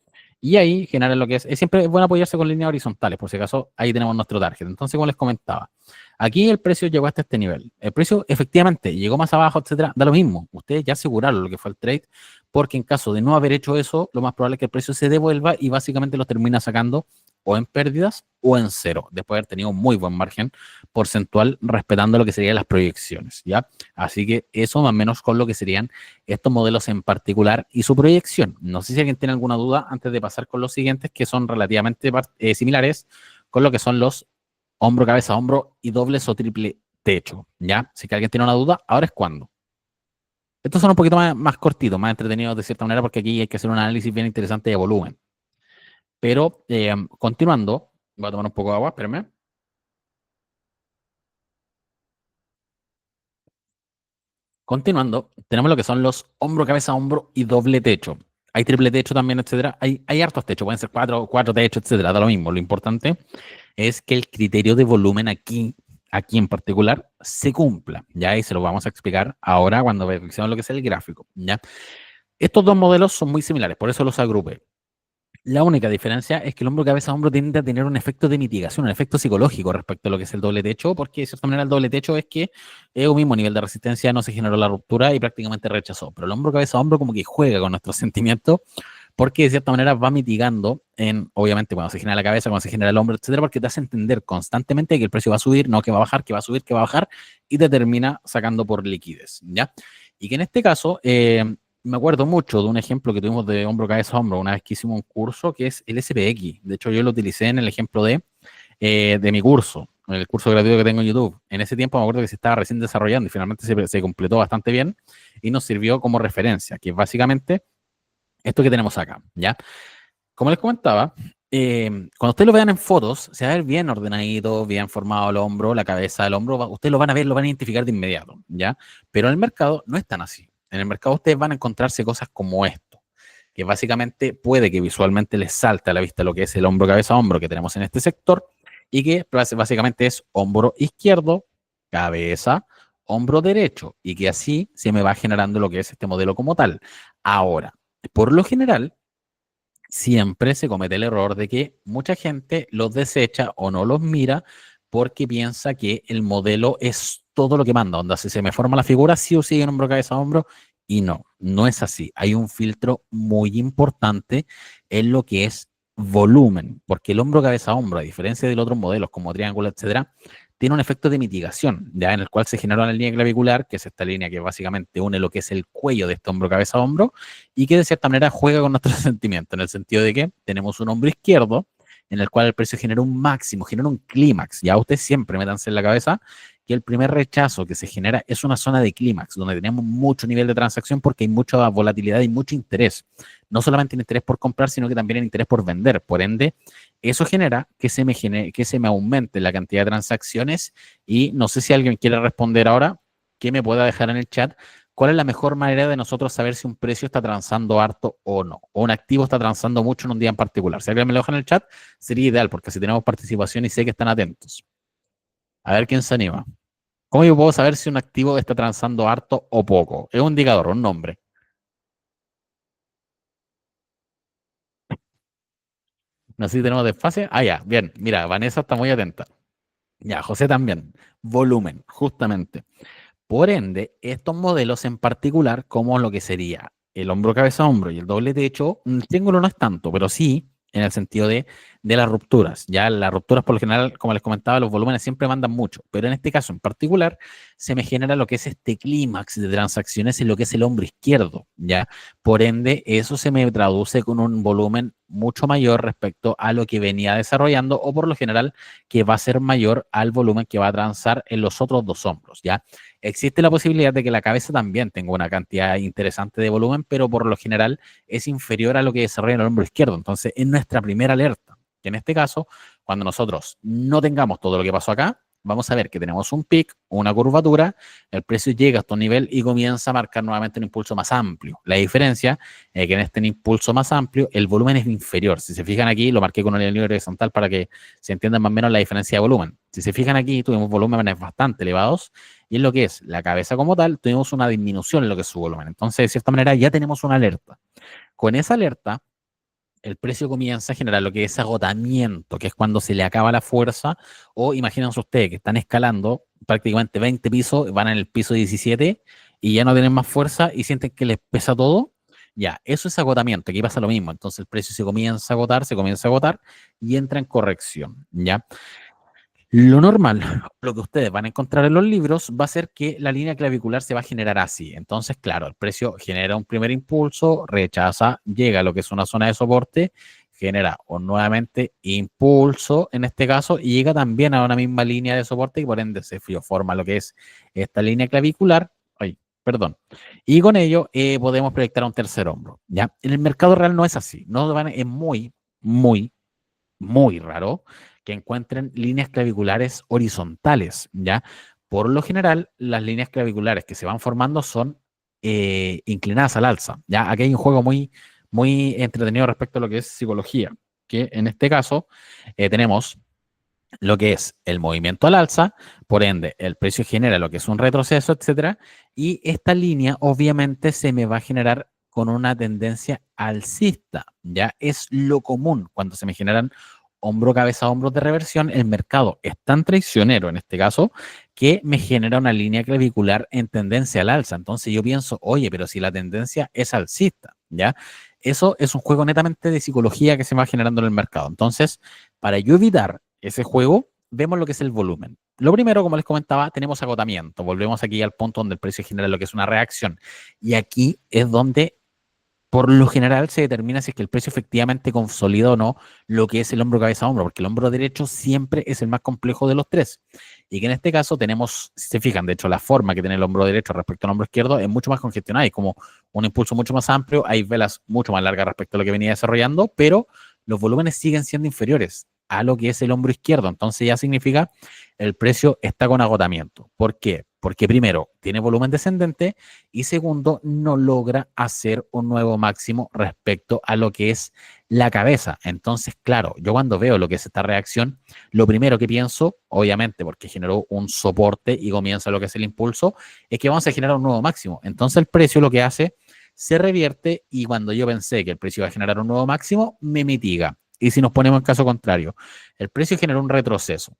y ahí generan lo que es siempre bueno apoyarse con líneas horizontales, por si acaso ahí tenemos nuestro target. Entonces, como les comentaba, aquí el precio llegó hasta este nivel. El precio efectivamente llegó más abajo, etcétera, da lo mismo. Ustedes ya aseguraron lo que fue el trade, porque en caso de no haber hecho eso, lo más probable es que el precio se devuelva y básicamente los termina sacando o en pérdidas o en cero, después de haber tenido un muy buen margen porcentual respetando lo que serían las proyecciones, ¿ya? Así que eso más o menos con lo que serían estos modelos en particular y su proyección. No sé si alguien tiene alguna duda antes de pasar con los siguientes que son relativamente similares con lo que son los hombro, cabeza, hombro y dobles o triple techo, ¿ya? Si que alguien tiene una duda, ahora es cuando. Estos son un poquito más cortitos, más entretenidos de cierta manera porque aquí hay que hacer un análisis bien interesante de volumen. Pero continuando, voy a tomar un poco de agua, espérenme. Continuando, tenemos lo que son los hombro, cabeza, hombro y doble techo. Hay triple techo también, etcétera. Hay hartos techos, pueden ser cuatro techos, etcétera. Da lo mismo. Lo importante es que el criterio de volumen aquí en particular, se cumpla. Ya, y se lo vamos a explicar ahora cuando revisemos lo que es el gráfico. Ya, estos dos modelos son muy similares, por eso los agrupé. La única diferencia es que el hombro cabeza a hombro tiende a tener un efecto de mitigación, un efecto psicológico respecto a lo que es el doble techo, porque de cierta manera el doble techo es que es un mismo nivel de resistencia, no se generó la ruptura y prácticamente rechazó. Pero el hombro cabeza a hombro como que juega con nuestros sentimientos, porque de cierta manera va mitigando en, obviamente, cuando se genera la cabeza, cuando se genera el hombro, etcétera, porque te hace entender constantemente que el precio va a subir, no que va a bajar, que va a subir, que va a bajar, y te termina sacando por liquidez, ¿ya? Y que en este caso, me acuerdo mucho de un ejemplo que tuvimos de hombro, cabeza, hombro, una vez que hicimos un curso que es el SPX. De hecho, yo lo utilicé en el ejemplo de mi curso, el curso gratuito que tengo en YouTube. En ese tiempo me acuerdo que se estaba recién desarrollando y finalmente se completó bastante bien y nos sirvió como referencia, que es básicamente esto que tenemos acá, ¿ya? Como les comentaba, cuando ustedes lo vean en fotos, se va a ver bien ordenadito, bien formado el hombro, la cabeza, el hombro, ustedes lo van a ver, lo van a identificar de inmediato, ¿ya? Pero en el mercado no es tan así. En el mercado ustedes van a encontrarse cosas como esto, que básicamente puede que visualmente les salte a la vista lo que es el hombro, cabeza, hombro que tenemos en este sector, y que básicamente es hombro izquierdo, cabeza, hombro derecho y que así se me va generando lo que es este modelo como tal. Ahora, por lo general, siempre se comete el error de que mucha gente los desecha o no los mira porque piensa que el modelo es todo lo que manda. Onda, si se me forma la figura, sí o sí en hombro, cabeza, hombro. Y no, no es así. Hay un filtro muy importante en lo que es volumen, porque el hombro, cabeza, hombro, a diferencia de los otros modelos como triángulo, etcétera, tiene un efecto de mitigación, ya en el cual se genera una línea clavicular, que es esta línea que básicamente une lo que es el cuello de este hombro, cabeza, hombro, y que de cierta manera juega con nuestros sentimientos, en el sentido de que tenemos un hombro izquierdo en el cual el precio genera un máximo, genera un clímax. Ya ustedes siempre métanse en la cabeza que el primer rechazo que se genera es una zona de clímax, donde tenemos mucho nivel de transacción porque hay mucha volatilidad y mucho interés. No solamente en interés por comprar, sino que también en interés por vender. Por ende, eso genera que se me aumente la cantidad de transacciones y no sé si alguien quiere responder ahora, que me pueda dejar en el chat. ¿Cuál es la mejor manera de nosotros saber si un precio está transando harto o no? O un activo está transando mucho en un día en particular. Si alguien me lo deja en el chat, sería ideal, porque así tenemos participación y sé que están atentos. A ver quién se anima. ¿Cómo yo puedo saber si un activo está transando harto o poco? Es un indicador, un nombre. No sé si tenemos desfase. Ah, ya, bien. Mira, Vanessa está muy atenta. Ya, José también. Volumen, justamente. Por ende, estos modelos en particular, como lo que sería el hombro, cabeza, hombro y el doble techo, el triángulo no es tanto, pero sí en el sentido de las rupturas. Ya las rupturas, por lo general, como les comentaba, los volúmenes siempre mandan mucho, pero en este caso en particular, se me genera lo que es este clímax de transacciones en lo que es el hombro izquierdo. Ya, por ende, eso se me traduce con un volumen mucho mayor respecto a lo que venía desarrollando, o por lo general, que va a ser mayor al volumen que va a transar en los otros dos hombros. Ya, existe la posibilidad de que la cabeza también tenga una cantidad interesante de volumen, pero por lo general es inferior a lo que desarrolla el hombro izquierdo. Entonces, es nuestra primera alerta. Que en este caso, cuando nosotros no tengamos todo lo que pasó acá, vamos a ver que tenemos un pic, una curvatura, el precio llega a este nivel y comienza a marcar nuevamente un impulso más amplio. La diferencia es que en este impulso más amplio el volumen es inferior. Si se fijan aquí, lo marqué con una línea horizontal para que se entienda más o menos la diferencia de volumen. Si se fijan aquí, tuvimos volúmenes bastante elevados y en lo que es la cabeza como tal, tuvimos una disminución en lo que es su volumen. Entonces, de cierta manera, ya tenemos una alerta. Con esa alerta, el precio comienza a generar lo que es agotamiento, que es cuando se le acaba la fuerza, o imagínense ustedes que están escalando prácticamente 20 pisos, van en el piso 17 y ya no tienen más fuerza y sienten que les pesa todo. Ya, eso es agotamiento, aquí pasa lo mismo. Entonces el precio se comienza a agotar, se comienza a agotar y entra en corrección, ¿ya? Lo normal, lo que ustedes van a encontrar en los libros, va a ser que la línea clavicular se va a generar así. Entonces, claro, el precio genera un primer impulso, rechaza, llega a lo que es una zona de soporte, genera un nuevamente impulso en este caso y llega también a una misma línea de soporte y por ende se forma lo que es esta línea clavicular. Ay, perdón. Y con ello podemos proyectar un tercer hombro. ¿Ya? En el mercado real no es así. No van, es muy raro que encuentren líneas claviculares horizontales, ¿ya? Por lo general, las líneas claviculares que se van formando son inclinadas al alza, ¿ya? Aquí hay un juego muy entretenido respecto a lo que es psicología, que en este caso tenemos lo que es el movimiento al alza, por ende, el precio genera lo que es un retroceso, etcétera, y esta línea obviamente se me va a generar con una tendencia alcista, ya es lo común cuando se me generan hombro, cabeza, hombros de reversión, el mercado es tan traicionero en este caso que me genera una línea clavicular en tendencia al alza. Entonces yo pienso, oye, pero si la tendencia es alcista, ¿ya? Eso es un juego netamente de psicología que se va generando en el mercado. Entonces, para yo evitar ese juego, vemos lo que es el volumen. Lo primero, como les comentaba, tenemos agotamiento. Volvemos aquí al punto donde el precio genera lo que es una reacción. Y aquí es donde, por lo general, se determina si es que el precio efectivamente consolida o no lo que es el hombro, cabeza, hombro, porque el hombro derecho siempre es el más complejo de los tres. Y que en este caso tenemos, si se fijan, de hecho, la forma que tiene el hombro derecho respecto al hombro izquierdo es mucho más congestionada, hay como un impulso mucho más amplio, hay velas mucho más largas respecto a lo que venía desarrollando, pero los volúmenes siguen siendo inferiores a lo que es el hombro izquierdo. Entonces ya significa el precio está con agotamiento. ¿Por qué? Porque primero, tiene volumen descendente y segundo, no logra hacer un nuevo máximo respecto a lo que es la cabeza. Entonces, claro, yo cuando veo lo que es esta reacción, lo primero que pienso, obviamente, porque generó un soporte y comienza lo que es el impulso, es que vamos a generar un nuevo máximo. Entonces, el precio lo que hace se revierte y cuando yo pensé que el precio iba a generar un nuevo máximo, me mitiga. Y si nos ponemos en caso contrario, el precio generó un retroceso.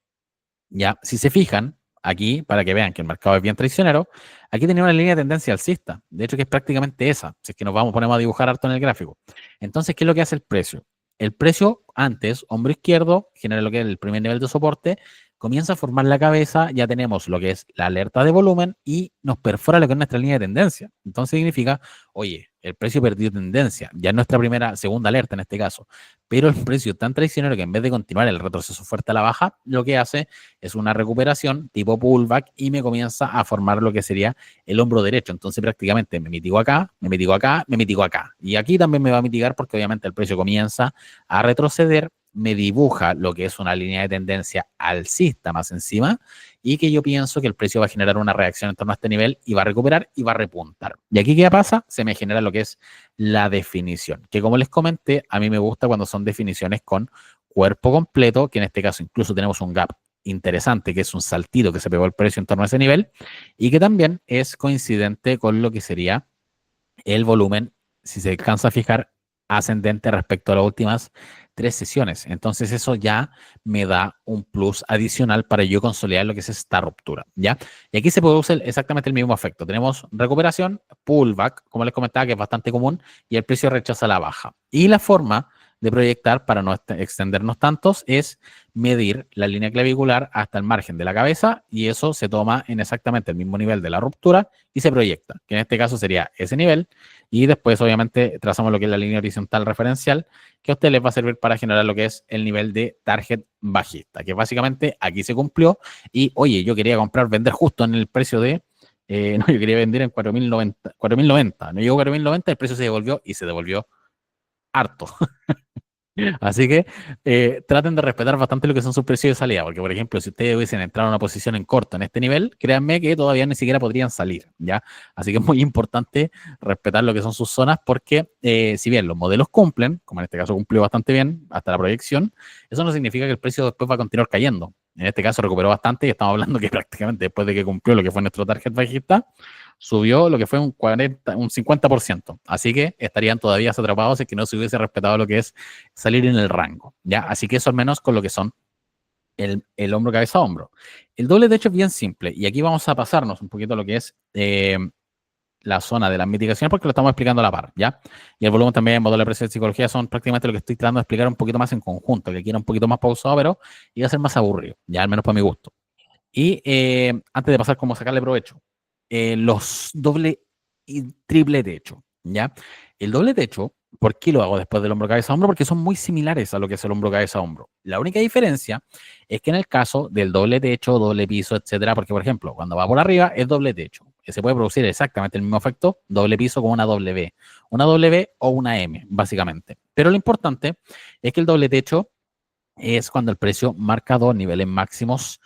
Ya, si se fijan, aquí, para que vean que el mercado es bien traicionero, aquí tenía una línea de tendencia alcista. De hecho, que es prácticamente esa, si es que nos vamos, ponemos a dibujar harto en el gráfico. Entonces, ¿qué es lo que hace el precio? El precio antes, hombro izquierdo, genera lo que es el primer nivel de soporte, comienza a formar la cabeza, ya tenemos lo que es la alerta de volumen y nos perfora lo que es nuestra línea de tendencia. Entonces significa, oye, el precio perdió tendencia, ya es nuestra primera, segunda alerta en este caso, pero el precio es tan traicionero que en vez de continuar el retroceso fuerte a la baja, lo que hace es una recuperación tipo pullback y me comienza a formar lo que sería el hombro derecho. Entonces prácticamente me mitigo acá, me mitigo acá, me mitigo acá. Y aquí también me va a mitigar porque obviamente el precio comienza a retroceder, me dibuja lo que es una línea de tendencia alcista más encima y que yo pienso que el precio va a generar una reacción en torno a este nivel y va a recuperar y va a repuntar. Y aquí, ¿qué pasa? Se me genera lo que es la definición, que como les comenté, a mí me gusta cuando son definiciones con cuerpo completo, que en este caso incluso tenemos un gap interesante, que es un saltito que se pegó el precio en torno a ese nivel y que también es coincidente con lo que sería el volumen, si se alcanza a fijar, ascendente respecto a las últimas 3 sesiones. Entonces eso ya me da un plus adicional para yo consolidar lo que es esta ruptura, ¿ya? Y aquí se produce exactamente el mismo efecto. Tenemos recuperación, pullback, como les comentaba, que es bastante común, y el precio rechaza la baja. Y la forma de proyectar, para no extendernos tantos, es medir la línea clavicular hasta el margen de la cabeza y eso se toma en exactamente el mismo nivel de la ruptura y se proyecta, que en este caso sería ese nivel y después obviamente trazamos lo que es la línea horizontal referencial que a ustedes les va a servir para generar lo que es el nivel de target bajista, que básicamente aquí se cumplió y oye, yo quería comprar, vender justo en el precio de no, yo quería vender en 4.090, no llegó a 4.090, el precio se devolvió y se devolvió harto. Así que traten de respetar bastante lo que son sus precios de salida, porque por ejemplo, si ustedes hubiesen entrado a una posición en corto en este nivel, créanme que todavía ni siquiera podrían salir, ¿ya? Así que es muy importante respetar lo que son sus zonas, porque si bien los modelos cumplen, como en este caso cumplió bastante bien hasta la proyección, eso no significa que el precio después va a continuar cayendo. En este caso recuperó bastante y estamos hablando que prácticamente después de que cumplió lo que fue nuestro target bajista, subió lo que fue un 50%. Así que estarían todavía atrapados si que no se hubiese respetado lo que es salir en el rango, ¿ya? Así que eso al menos con lo que son el hombro, cabeza, hombro. El doble techo es bien simple y aquí vamos a pasarnos un poquito a lo que es la zona de las mitigaciones porque lo estamos explicando a la par, ¿ya? Y el volumen también, modo de presencia de psicología son prácticamente lo que estoy tratando de explicar un poquito más en conjunto, que aquí era un poquito más pausado, pero iba a ser más aburrido, ya al menos para mi gusto. Y antes de pasar cómo sacarle provecho, los doble y triple techo, ¿ya? El doble techo, ¿por qué lo hago después del hombro, cabeza, hombro? Porque son muy similares a lo que es el hombro, cabeza, hombro. La única diferencia es que en el caso del doble techo, doble piso, etcétera, porque por ejemplo, cuando va por arriba es doble techo, que se puede producir exactamente el mismo efecto, doble piso con una W o una M, básicamente. Pero lo importante es que el doble techo es cuando el precio marca dos niveles máximos.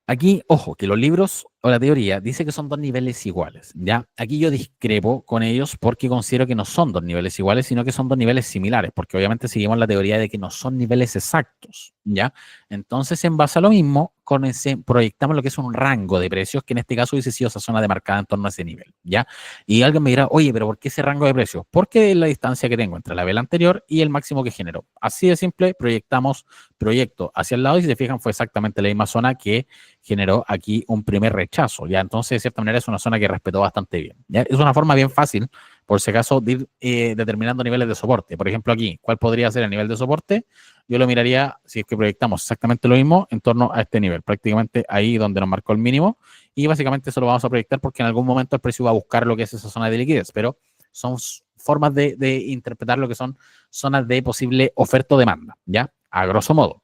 Aquí, ojo, que los libros o la teoría dice que son dos niveles iguales, ¿ya? Aquí yo discrepo con ellos porque considero que no son dos niveles iguales, sino que son dos niveles similares, porque obviamente seguimos la teoría de que no son niveles exactos, ¿ya? Entonces, en base a lo mismo, con ese proyectamos lo que es un rango de precios, que en este caso hubiese sido esa zona demarcada en torno a ese nivel, ¿ya? Y alguien me dirá, oye, pero ¿por qué ese rango de precios? Porque es la distancia que tengo entre la vela anterior y el máximo que generó. Así de simple, proyecto hacia el lado y si se fijan fue exactamente la misma zona que generó aquí un primer rechazo, ¿ya? Entonces, de cierta manera, es una zona que respetó bastante bien, ¿ya? Es una forma bien fácil, por si acaso, de ir determinando niveles de soporte. Por ejemplo, aquí, ¿cuál podría ser el nivel de soporte? Yo lo miraría, si es que proyectamos exactamente lo mismo, en torno a este nivel, prácticamente ahí donde nos marcó el mínimo, y básicamente eso lo vamos a proyectar porque en algún momento el precio va a buscar lo que es esa zona de liquidez, pero son formas de interpretar lo que son zonas de posible oferta o demanda, ¿ya? A grosso modo.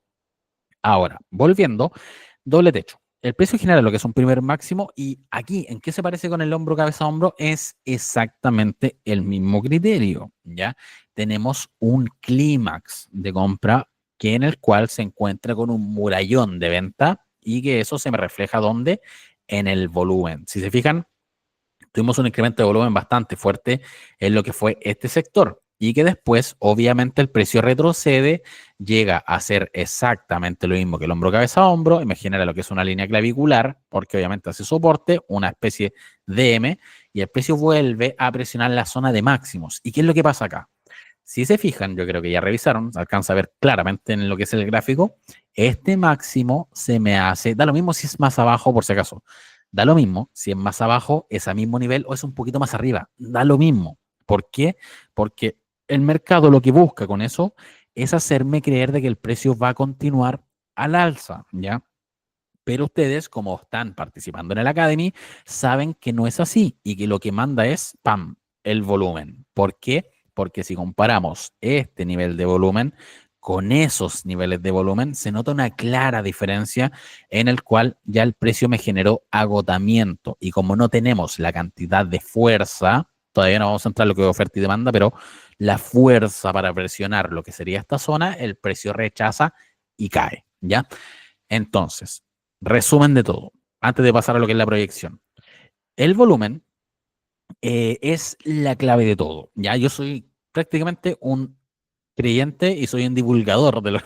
Ahora, volviendo, doble techo. El precio genera lo que es un primer máximo y aquí, ¿en qué se parece con el hombro, cabeza, hombro? Es exactamente el mismo criterio, ¿ya? Tenemos un clímax de compra que en el cual se encuentra con un murallón de venta y que eso se me refleja ¿dónde? en el volumen. Si se fijan, tuvimos un incremento de volumen bastante fuerte en lo que fue este sector y que después, obviamente, el precio retrocede, llega a ser exactamente lo mismo que el hombro cabeza a hombro y me genera lo que es una línea clavicular, porque obviamente hace soporte, una especie de M, y el precio vuelve a presionar la zona de máximos. ¿Y qué es lo que pasa acá? Si se fijan, yo creo que ya revisaron, se alcanza a ver claramente en lo que es el gráfico, este máximo se me hace, da lo mismo si es más abajo por si acaso, da lo mismo si es más abajo, es a mismo nivel o es un poquito más arriba, da lo mismo. ¿Por qué? Porque el mercado lo que busca con eso es hacerme creer de que el precio va a continuar al alza, ¿ya? Pero ustedes, como están participando en el Academy, saben que no es así y que lo que manda es, ¡pam!, el volumen. ¿Por qué? Porque si comparamos este nivel de volumen con esos niveles de volumen, se nota una clara diferencia en el cual ya el precio me generó agotamiento. Y como no tenemos la cantidad de fuerza, todavía no vamos a entrar en lo que es oferta y demanda, pero la fuerza para presionar lo que sería esta zona, el precio rechaza y cae, ¿ya? Entonces, resumen de todo, antes de pasar a lo que es la proyección. El volumen es la clave de todo. Ya yo soy prácticamente un creyente y soy un divulgador de lo,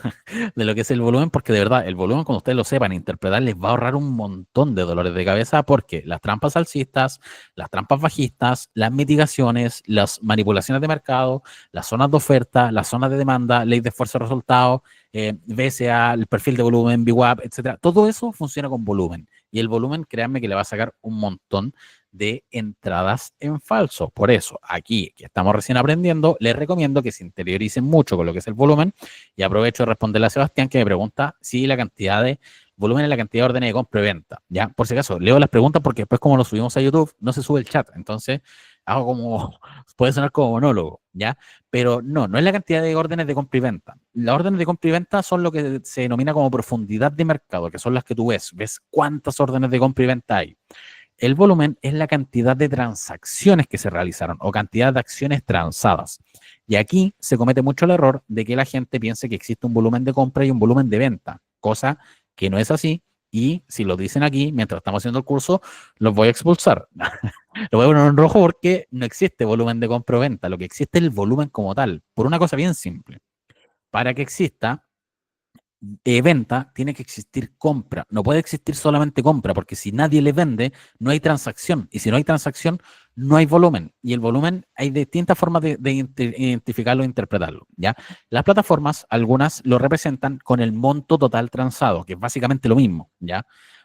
de lo que es el volumen, porque de verdad, el volumen, cuando ustedes lo sepan interpretar, les va a ahorrar un montón de dolores de cabeza, porque las trampas alcistas, las trampas bajistas, las mitigaciones, las manipulaciones de mercado, las zonas de oferta, las zonas de demanda, ley de esfuerzo-resultado, BSA, el perfil de volumen, VWAP, etcétera, todo eso funciona con volumen. Y el volumen, créanme que le va a sacar un montón de entradas en falso. Por eso, aquí que estamos recién aprendiendo, les recomiendo que se interioricen mucho con lo que es el volumen y aprovecho de responderle a Sebastián que me pregunta si la cantidad de volumen es la cantidad de órdenes de compra y venta. Ya, por si acaso, leo las preguntas porque después como lo subimos a YouTube, no se sube el chat. Entonces, hago como, puede sonar como monólogo, ¿ya? Pero no, no es la cantidad de órdenes de compra y venta. Las órdenes de compra y venta son lo que se denomina como profundidad de mercado, que son las que tú ves cuántas órdenes de compra y venta hay. El volumen es la cantidad de transacciones que se realizaron o cantidad de acciones transadas. Y aquí se comete mucho el error de que la gente piense que existe un volumen de compra y un volumen de venta, cosa que no es así. Y si lo dicen aquí, mientras estamos haciendo el curso, los voy a expulsar. Lo voy a poner en rojo porque no existe volumen de compra o venta. Lo que existe es el volumen como tal, por una cosa bien simple. Para que exista, venta, tiene que existir compra. No puede existir solamente compra, porque si nadie le vende, no hay transacción. Y si no hay transacción, no hay volumen. Y el volumen hay distintas formas de identificarlo e interpretarlo. ¿Ya? Las plataformas, algunas lo representan con el monto total transado, que es básicamente lo mismo. ¿Ya?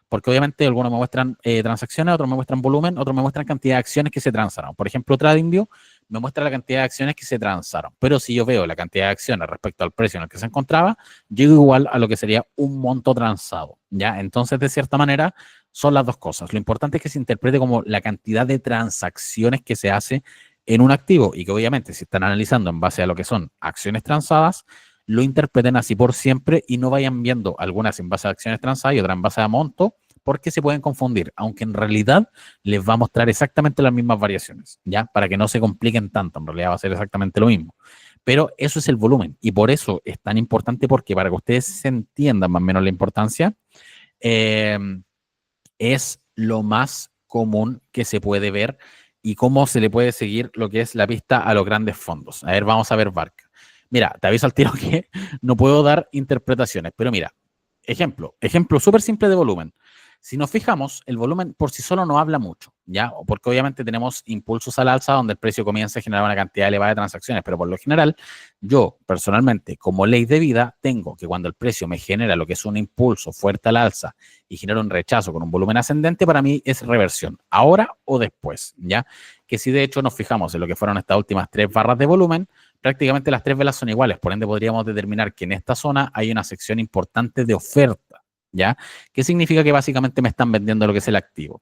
Porque obviamente algunos me muestran transacciones, otros me muestran volumen, otros me muestran cantidad de acciones que se transaron. Por ejemplo, TradingView me muestra la cantidad de acciones que se transaron. Pero si yo veo la cantidad de acciones respecto al precio en el que se encontraba, llego igual a lo que sería un monto transado, ¿ya? Entonces, de cierta manera, son las dos cosas. Lo importante es que se interprete como la cantidad de transacciones que se hace en un activo y que obviamente si están analizando en base a lo que son acciones transadas, lo interpreten así por siempre y no vayan viendo algunas en base a acciones transadas y otras en base a monto, porque se pueden confundir, aunque en realidad les va a mostrar exactamente las mismas variaciones, ¿ya? Para que no se compliquen tanto, en realidad va a ser exactamente lo mismo. Pero eso es el volumen y por eso es tan importante porque para que ustedes se entiendan más o menos la importancia, eh, es lo más común que se puede ver y cómo se le puede seguir lo que es la pista a los grandes fondos. A ver, vamos a ver Barca. Mira, te aviso al tiro que no puedo dar interpretaciones, pero mira, ejemplo súper simple de volumen. Si nos fijamos, el volumen por sí solo no habla mucho, ¿ya? Porque obviamente tenemos impulsos al alza donde el precio comienza a generar una cantidad elevada de transacciones, pero por lo general, yo personalmente, como ley de vida, tengo que cuando el precio me genera lo que es un impulso fuerte al alza y genera un rechazo con un volumen ascendente, para mí es reversión, ahora o después, ¿ya? Que si de hecho nos fijamos en lo que fueron estas últimas 3 barras de volumen, prácticamente las 3 velas son iguales, por ende podríamos determinar que en esta zona hay una sección importante de oferta, ¿ya? ¿Qué significa? Que básicamente me están vendiendo lo que es el activo.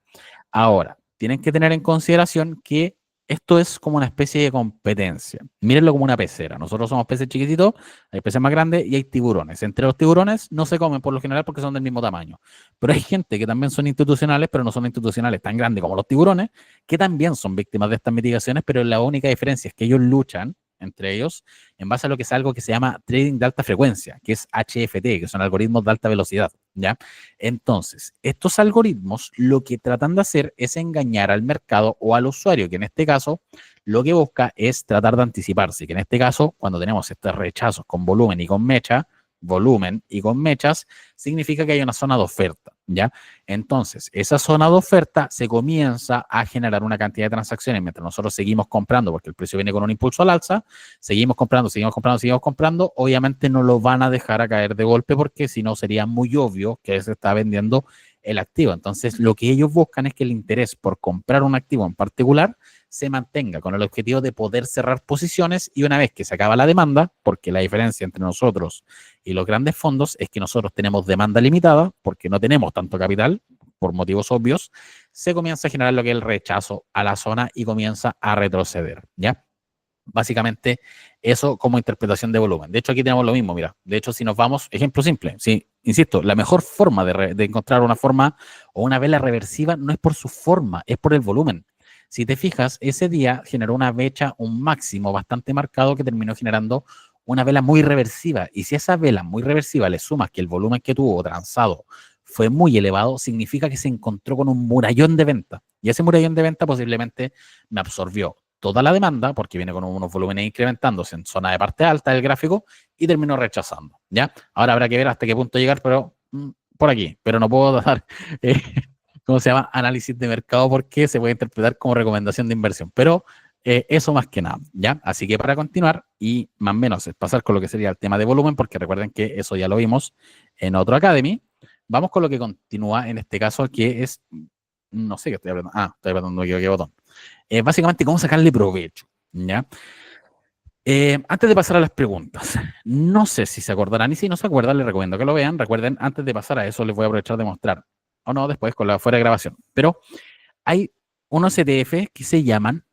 Ahora, tienen que tener en consideración que esto es como una especie de competencia. Mírenlo como una pecera. Nosotros somos peces chiquititos, hay peces más grandes y hay tiburones. Entre los tiburones no se comen por lo general porque son del mismo tamaño. Pero hay gente que también son institucionales, pero no son institucionales tan grandes como los tiburones, que también son víctimas de estas mitigaciones, pero la única diferencia es que ellos luchan entre ellos, en base a lo que es algo que se llama trading de alta frecuencia, que es HFT, que son algoritmos de alta velocidad, ¿ya? Entonces, estos algoritmos lo que tratan de hacer es engañar al mercado o al usuario, que en este caso lo que busca es tratar de anticiparse, que en este caso, cuando tenemos estos rechazos con volumen y con mecha, volumen y con mechas, significa que hay una zona de oferta, ¿ya? Entonces, esa zona de oferta se comienza a generar una cantidad de transacciones mientras nosotros seguimos comprando, porque el precio viene con un impulso al alza, seguimos comprando, seguimos comprando, seguimos comprando, obviamente no lo van a dejar a caer de golpe porque si no sería muy obvio que se está vendiendo el activo. Entonces, lo que ellos buscan es que el interés por comprar un activo en particular se mantenga con el objetivo de poder cerrar posiciones y una vez que se acaba la demanda, porque la diferencia entre nosotros y los grandes fondos es que nosotros tenemos demanda limitada porque no tenemos tanto capital, por motivos obvios, se comienza a generar lo que es el rechazo a la zona y comienza a retroceder, ¿ya? Básicamente, eso como interpretación de volumen. De hecho, aquí tenemos lo mismo, mira. De hecho, si nos vamos, ejemplo simple, sí, insisto, la mejor forma de encontrar una forma o una vela reversiva no es por su forma, es por el volumen. Si te fijas, ese día generó una mecha, un máximo bastante marcado que terminó generando una vela muy reversiva. Y si esa vela muy reversiva le sumas que el volumen que tuvo transado fue muy elevado, significa que se encontró con un murallón de venta. Y ese murallón de venta posiblemente me absorbió toda la demanda, porque viene con unos volúmenes incrementándose en zona de parte alta del gráfico, y terminó rechazando, ¿ya? Ahora habrá que ver hasta qué punto llegar, pero por aquí. Pero no puedo dar, ¿cómo se llama? Análisis de mercado porque se puede interpretar como recomendación de inversión. Pero eso más que nada, ¿ya? Así que para continuar y más o menos pasar con lo que sería el tema de volumen, porque recuerden que eso ya lo vimos en otro Academy, vamos con lo que continúa en este caso, que es, no sé qué estoy apretando, estoy apretando qué botón. Básicamente, cómo sacarle provecho, ¿ya? Antes de pasar a las preguntas, no sé si se acordarán y si no se acuerdan, les recomiendo que lo vean. Recuerden, antes de pasar a eso, les voy a aprovechar de mostrar, o no, después con la fuera de grabación, pero hay unos ETF que se llaman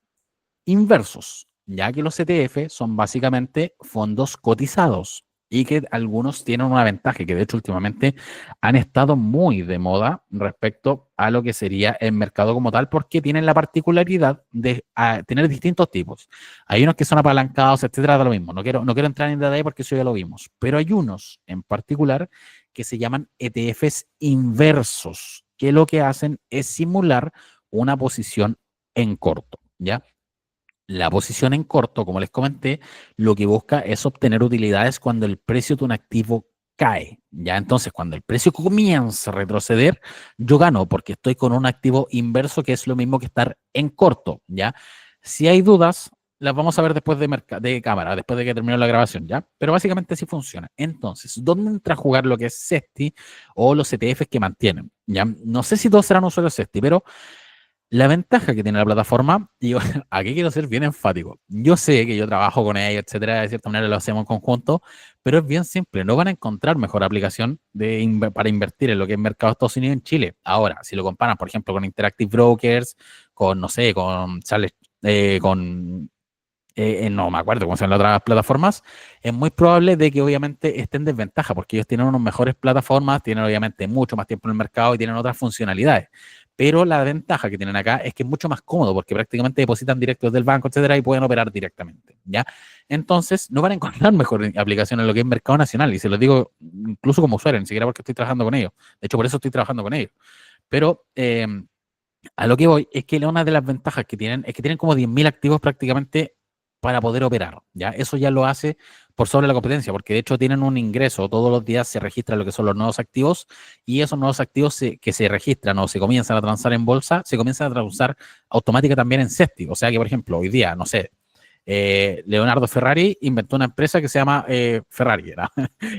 inversos, ya que los ETF son básicamente fondos cotizados y que algunos tienen una ventaja, que de hecho últimamente han estado muy de moda respecto a lo que sería el mercado como tal, porque tienen la particularidad de tener distintos tipos. Hay unos que son apalancados, etcétera, da lo mismo. No quiero entrar en detalle porque eso ya lo vimos, pero hay unos en particular que se llaman ETFs inversos, que lo que hacen es simular una posición en corto, ¿ya? La posición en corto, como les comenté, lo que busca es obtener utilidades cuando el precio de un activo cae. Ya entonces, cuando el precio comienza a retroceder, yo gano porque estoy con un activo inverso que es lo mismo que estar en corto. Ya, si hay dudas, las vamos a ver después de cámara, después de que termine la grabación, ¿ya? Pero básicamente así funciona. Entonces, ¿dónde entra a jugar lo que es SESTI o los ETFs que mantienen? Ya, no sé si todos serán usuarios SESTI, pero la ventaja que tiene la plataforma, y yo aquí quiero ser bien enfático. Yo sé que yo trabajo con ella, etcétera, de cierta manera lo hacemos en conjunto, pero es bien simple. No van a encontrar mejor aplicación para invertir en lo que es mercado de Estados Unidos en Chile. Ahora, si lo comparan, por ejemplo, con Interactive Brokers, con, no sé, con Charles, no me acuerdo cómo se llaman las otras plataformas, es muy probable de que obviamente estén en desventaja porque ellos tienen unas mejores plataformas, tienen obviamente mucho más tiempo en el mercado y tienen otras funcionalidades. Pero la ventaja que tienen acá es que es mucho más cómodo porque prácticamente depositan directo desde el banco, etcétera, y pueden operar directamente, ¿ya? Entonces, no van a encontrar mejor aplicación en lo que es mercado nacional y se los digo incluso como usuario, ni siquiera porque estoy trabajando con ellos. De hecho, por eso estoy trabajando con ellos. Pero a lo que voy es que una de las ventajas que tienen es que tienen como 10.000 activos prácticamente para poder operar, ¿ya? Eso ya lo hace por sobre la competencia, porque de hecho tienen un ingreso, todos los días se registran lo que son los nuevos activos y esos nuevos activos que se registran o se comienzan a transar en bolsa, se comienzan a transar automática también en SESTI. O sea que, por ejemplo, hoy día, no sé, Leonardo Ferrari inventó una empresa que se llama Ferrari, ¿verdad?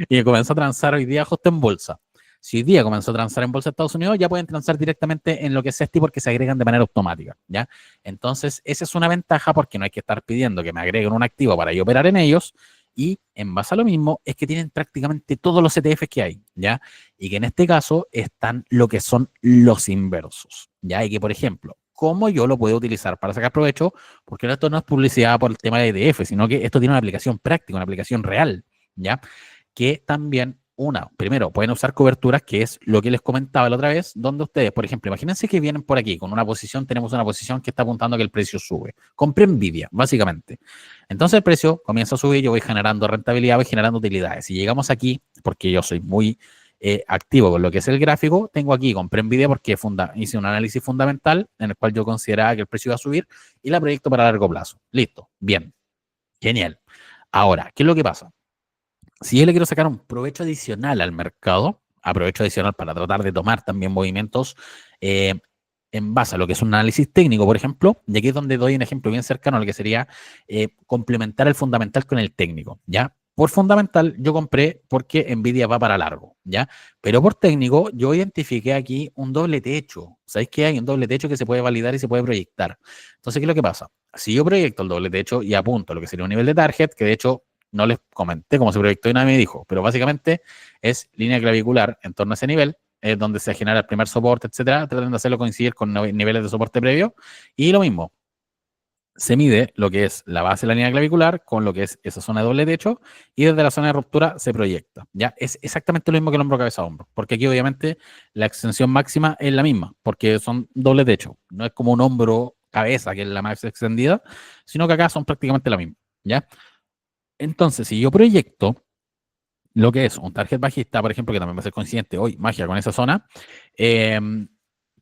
Y comenzó a transar hoy día justo en bolsa. Si hoy día comenzó a transar en bolsa de Estados Unidos, ya pueden transar directamente en lo que es SESTI porque se agregan de manera automática, ¿ya? Entonces, esa es una ventaja porque no hay que estar pidiendo que me agreguen un activo para yo operar en ellos y en base a lo mismo es que tienen prácticamente todos los ETFs que hay, ¿ya? Y que en este caso están lo que son los inversos, ¿ya? Y que, por ejemplo, ¿cómo yo lo puedo utilizar para sacar provecho? Porque esto no es publicidad por el tema de ETF, sino que esto tiene una aplicación práctica, una aplicación real, ¿ya? Que también Primero, pueden usar coberturas, que es lo que les comentaba la otra vez, donde ustedes, por ejemplo, imagínense que vienen por aquí con una posición, tenemos una posición que está apuntando a que el precio sube. Compré Nvidia, básicamente. Entonces el precio comienza a subir, yo voy generando rentabilidad, voy generando utilidades. Si llegamos aquí, porque yo soy muy activo con lo que es el gráfico, tengo aquí, compré Nvidia porque hice un análisis fundamental en el cual yo consideraba que el precio iba a subir y la proyecto para largo plazo. Listo, bien, genial. Ahora, ¿qué es lo que pasa? Si yo le quiero sacar un provecho adicional al mercado, aprovecho adicional para tratar de tomar también movimientos eh, en base a lo que es un análisis técnico, por ejemplo, y aquí es donde doy un ejemplo bien cercano a lo que sería complementar el fundamental con el técnico, ¿ya? Por fundamental yo compré porque Nvidia va para largo, ¿ya? Pero por técnico yo identifiqué aquí un doble techo. ¿Sabéis que hay un doble techo que se puede validar y se puede proyectar? Entonces, ¿qué es lo que pasa? Si yo proyecto el doble techo y apunto a lo que sería un nivel de target, que de hecho no les comenté cómo se proyectó y nadie me dijo, pero básicamente es línea clavicular en torno a ese nivel, es donde se genera el primer soporte, etcétera. Traten de hacerlo coincidir con niveles de soporte previo. Y lo mismo, se mide lo que es la base de la línea clavicular con lo que es esa zona de doble techo y desde la zona de ruptura se proyecta. Ya es exactamente lo mismo que el hombro cabeza a hombro, porque aquí obviamente la extensión máxima es la misma, porque son doble techo. No es como un hombro cabeza, que es la más extendida, sino que acá son prácticamente la misma. ¿Ya? Entonces, si yo proyecto lo que es un target bajista, por ejemplo, que también va a ser coincidente hoy, magia con esa zona, eh,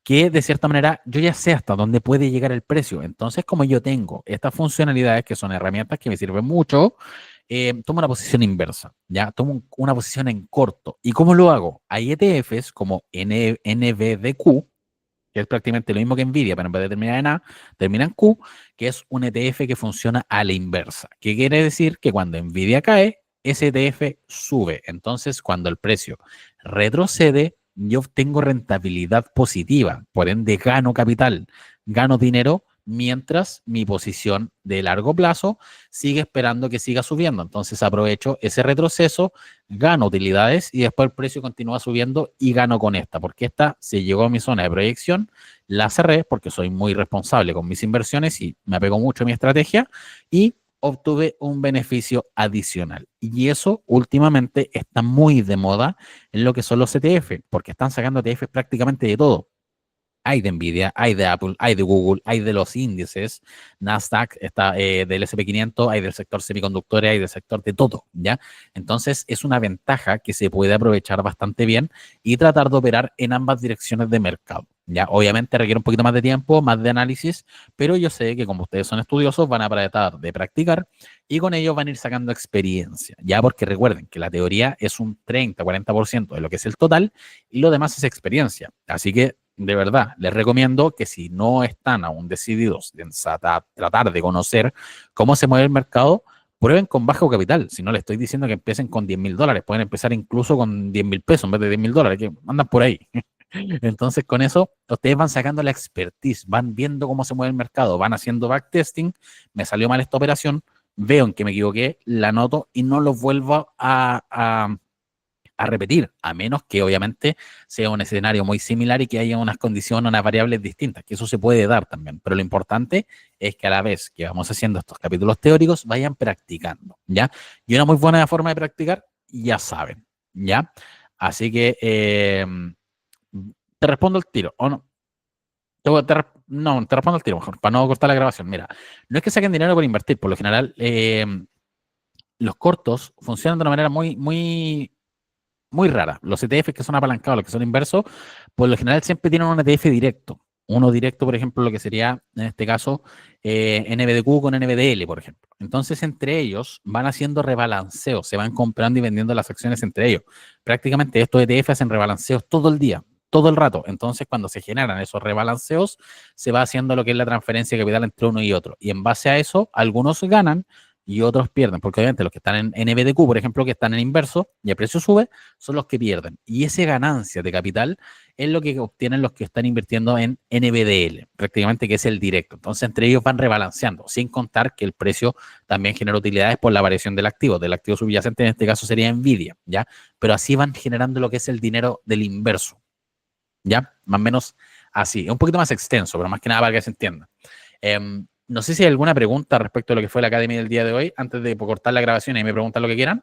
que de cierta manera yo ya sé hasta dónde puede llegar el precio. Entonces, como yo tengo estas funcionalidades que son herramientas que me sirven mucho, tomo una posición inversa, ¿ya? Tomo una posición en corto. ¿Y cómo lo hago? Hay ETFs como NVDQ, que es prácticamente lo mismo que Nvidia, pero en vez de terminar en A, termina en Q, que es un ETF que funciona a la inversa. ¿Qué quiere decir? Que cuando Nvidia cae, ese ETF sube. Entonces, cuando el precio retrocede, yo obtengo rentabilidad positiva, por ende gano capital, gano dinero, mientras mi posición de largo plazo sigue esperando que siga subiendo. Entonces aprovecho ese retroceso, gano utilidades y después el precio continúa subiendo y gano con esta, porque esta se llegó a mi zona de proyección, la cerré porque soy muy responsable con mis inversiones y me apego mucho a mi estrategia y obtuve un beneficio adicional. Y eso últimamente está muy de moda en lo que son los ETF, porque están sacando ETFs prácticamente de todo. Hay de Nvidia, hay de Apple, hay de Google, hay de los índices, Nasdaq, está del SP 500, hay del sector semiconductores, hay del sector de todo, ¿ya? Entonces es una ventaja que se puede aprovechar bastante bien y tratar de operar en ambas direcciones de mercado, ¿ya? Obviamente requiere un poquito más de tiempo, más de análisis, pero yo sé que como ustedes son estudiosos van a tratar de practicar y con ello van a ir sacando experiencia, ¿ya? Porque recuerden que la teoría es un 30-40% de lo que es el total y lo demás es experiencia. Así que de verdad, les recomiendo que si no están aún decididos en tratar de conocer cómo se mueve el mercado, prueben con bajo capital. Si no, les estoy diciendo que empiecen con $10,000, pueden empezar incluso con 10,000 pesos en vez de $10,000, que andan por ahí. Entonces, con eso, ustedes van sacando la expertise, van viendo cómo se mueve el mercado, van haciendo backtesting, me salió mal esta operación, veo en que me equivoqué, la anoto y no lo vuelvo a repetir, a menos que obviamente sea un escenario muy similar y que haya unas condiciones, unas variables distintas, que eso se puede dar también. Pero lo importante es que a la vez que vamos haciendo estos capítulos teóricos, vayan practicando, ¿ya? Y una muy buena forma de practicar, ya saben, ¿ya? Así que te respondo el tiro, ¿o no? No, te respondo el tiro mejor, para no cortar la grabación. Mira, no es que saquen dinero por invertir, por lo general, los cortos funcionan de una manera muy rara. Los ETFs que son apalancados, los que son inversos, por lo general siempre tienen un ETF directo. Uno directo, por ejemplo, lo que sería, en este caso, NVDQ con NVDL, por ejemplo. Entonces, entre ellos van haciendo rebalanceos, se van comprando y vendiendo las acciones entre ellos. Prácticamente estos ETF hacen rebalanceos todo el día, todo el rato. Entonces, cuando se generan esos rebalanceos, se va haciendo lo que es la transferencia de capital entre uno y otro. Y en base a eso, algunos ganan y otros pierden, porque obviamente los que están en NBDQ, por ejemplo, que están en inverso y el precio sube, son los que pierden. Y esa ganancia de capital es lo que obtienen los que están invirtiendo en NBDL, prácticamente que es el directo. Entonces, entre ellos van rebalanceando, sin contar que el precio también genera utilidades por la variación del activo subyacente, en este caso sería Nvidia, ¿ya? Pero así van generando lo que es el dinero del inverso, ¿ya? Más o menos así. Es un poquito más extenso, pero más que nada para que se entienda. No sé si hay alguna pregunta respecto a lo que fue la academia del día de hoy, antes de cortar la grabación y me preguntan lo que quieran.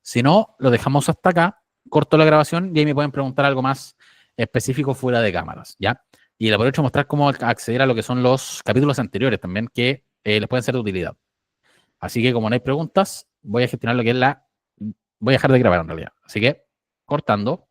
Si no, lo dejamos hasta acá corto la grabación y ahí me pueden preguntar algo más específico fuera de cámaras, ¿ya? Y le aprovecho a mostrar cómo acceder a lo que son los capítulos anteriores también, que les pueden ser de utilidad. Así que como no hay preguntas, voy a gestionar lo que es voy a dejar de grabar en realidad. Así que, cortando.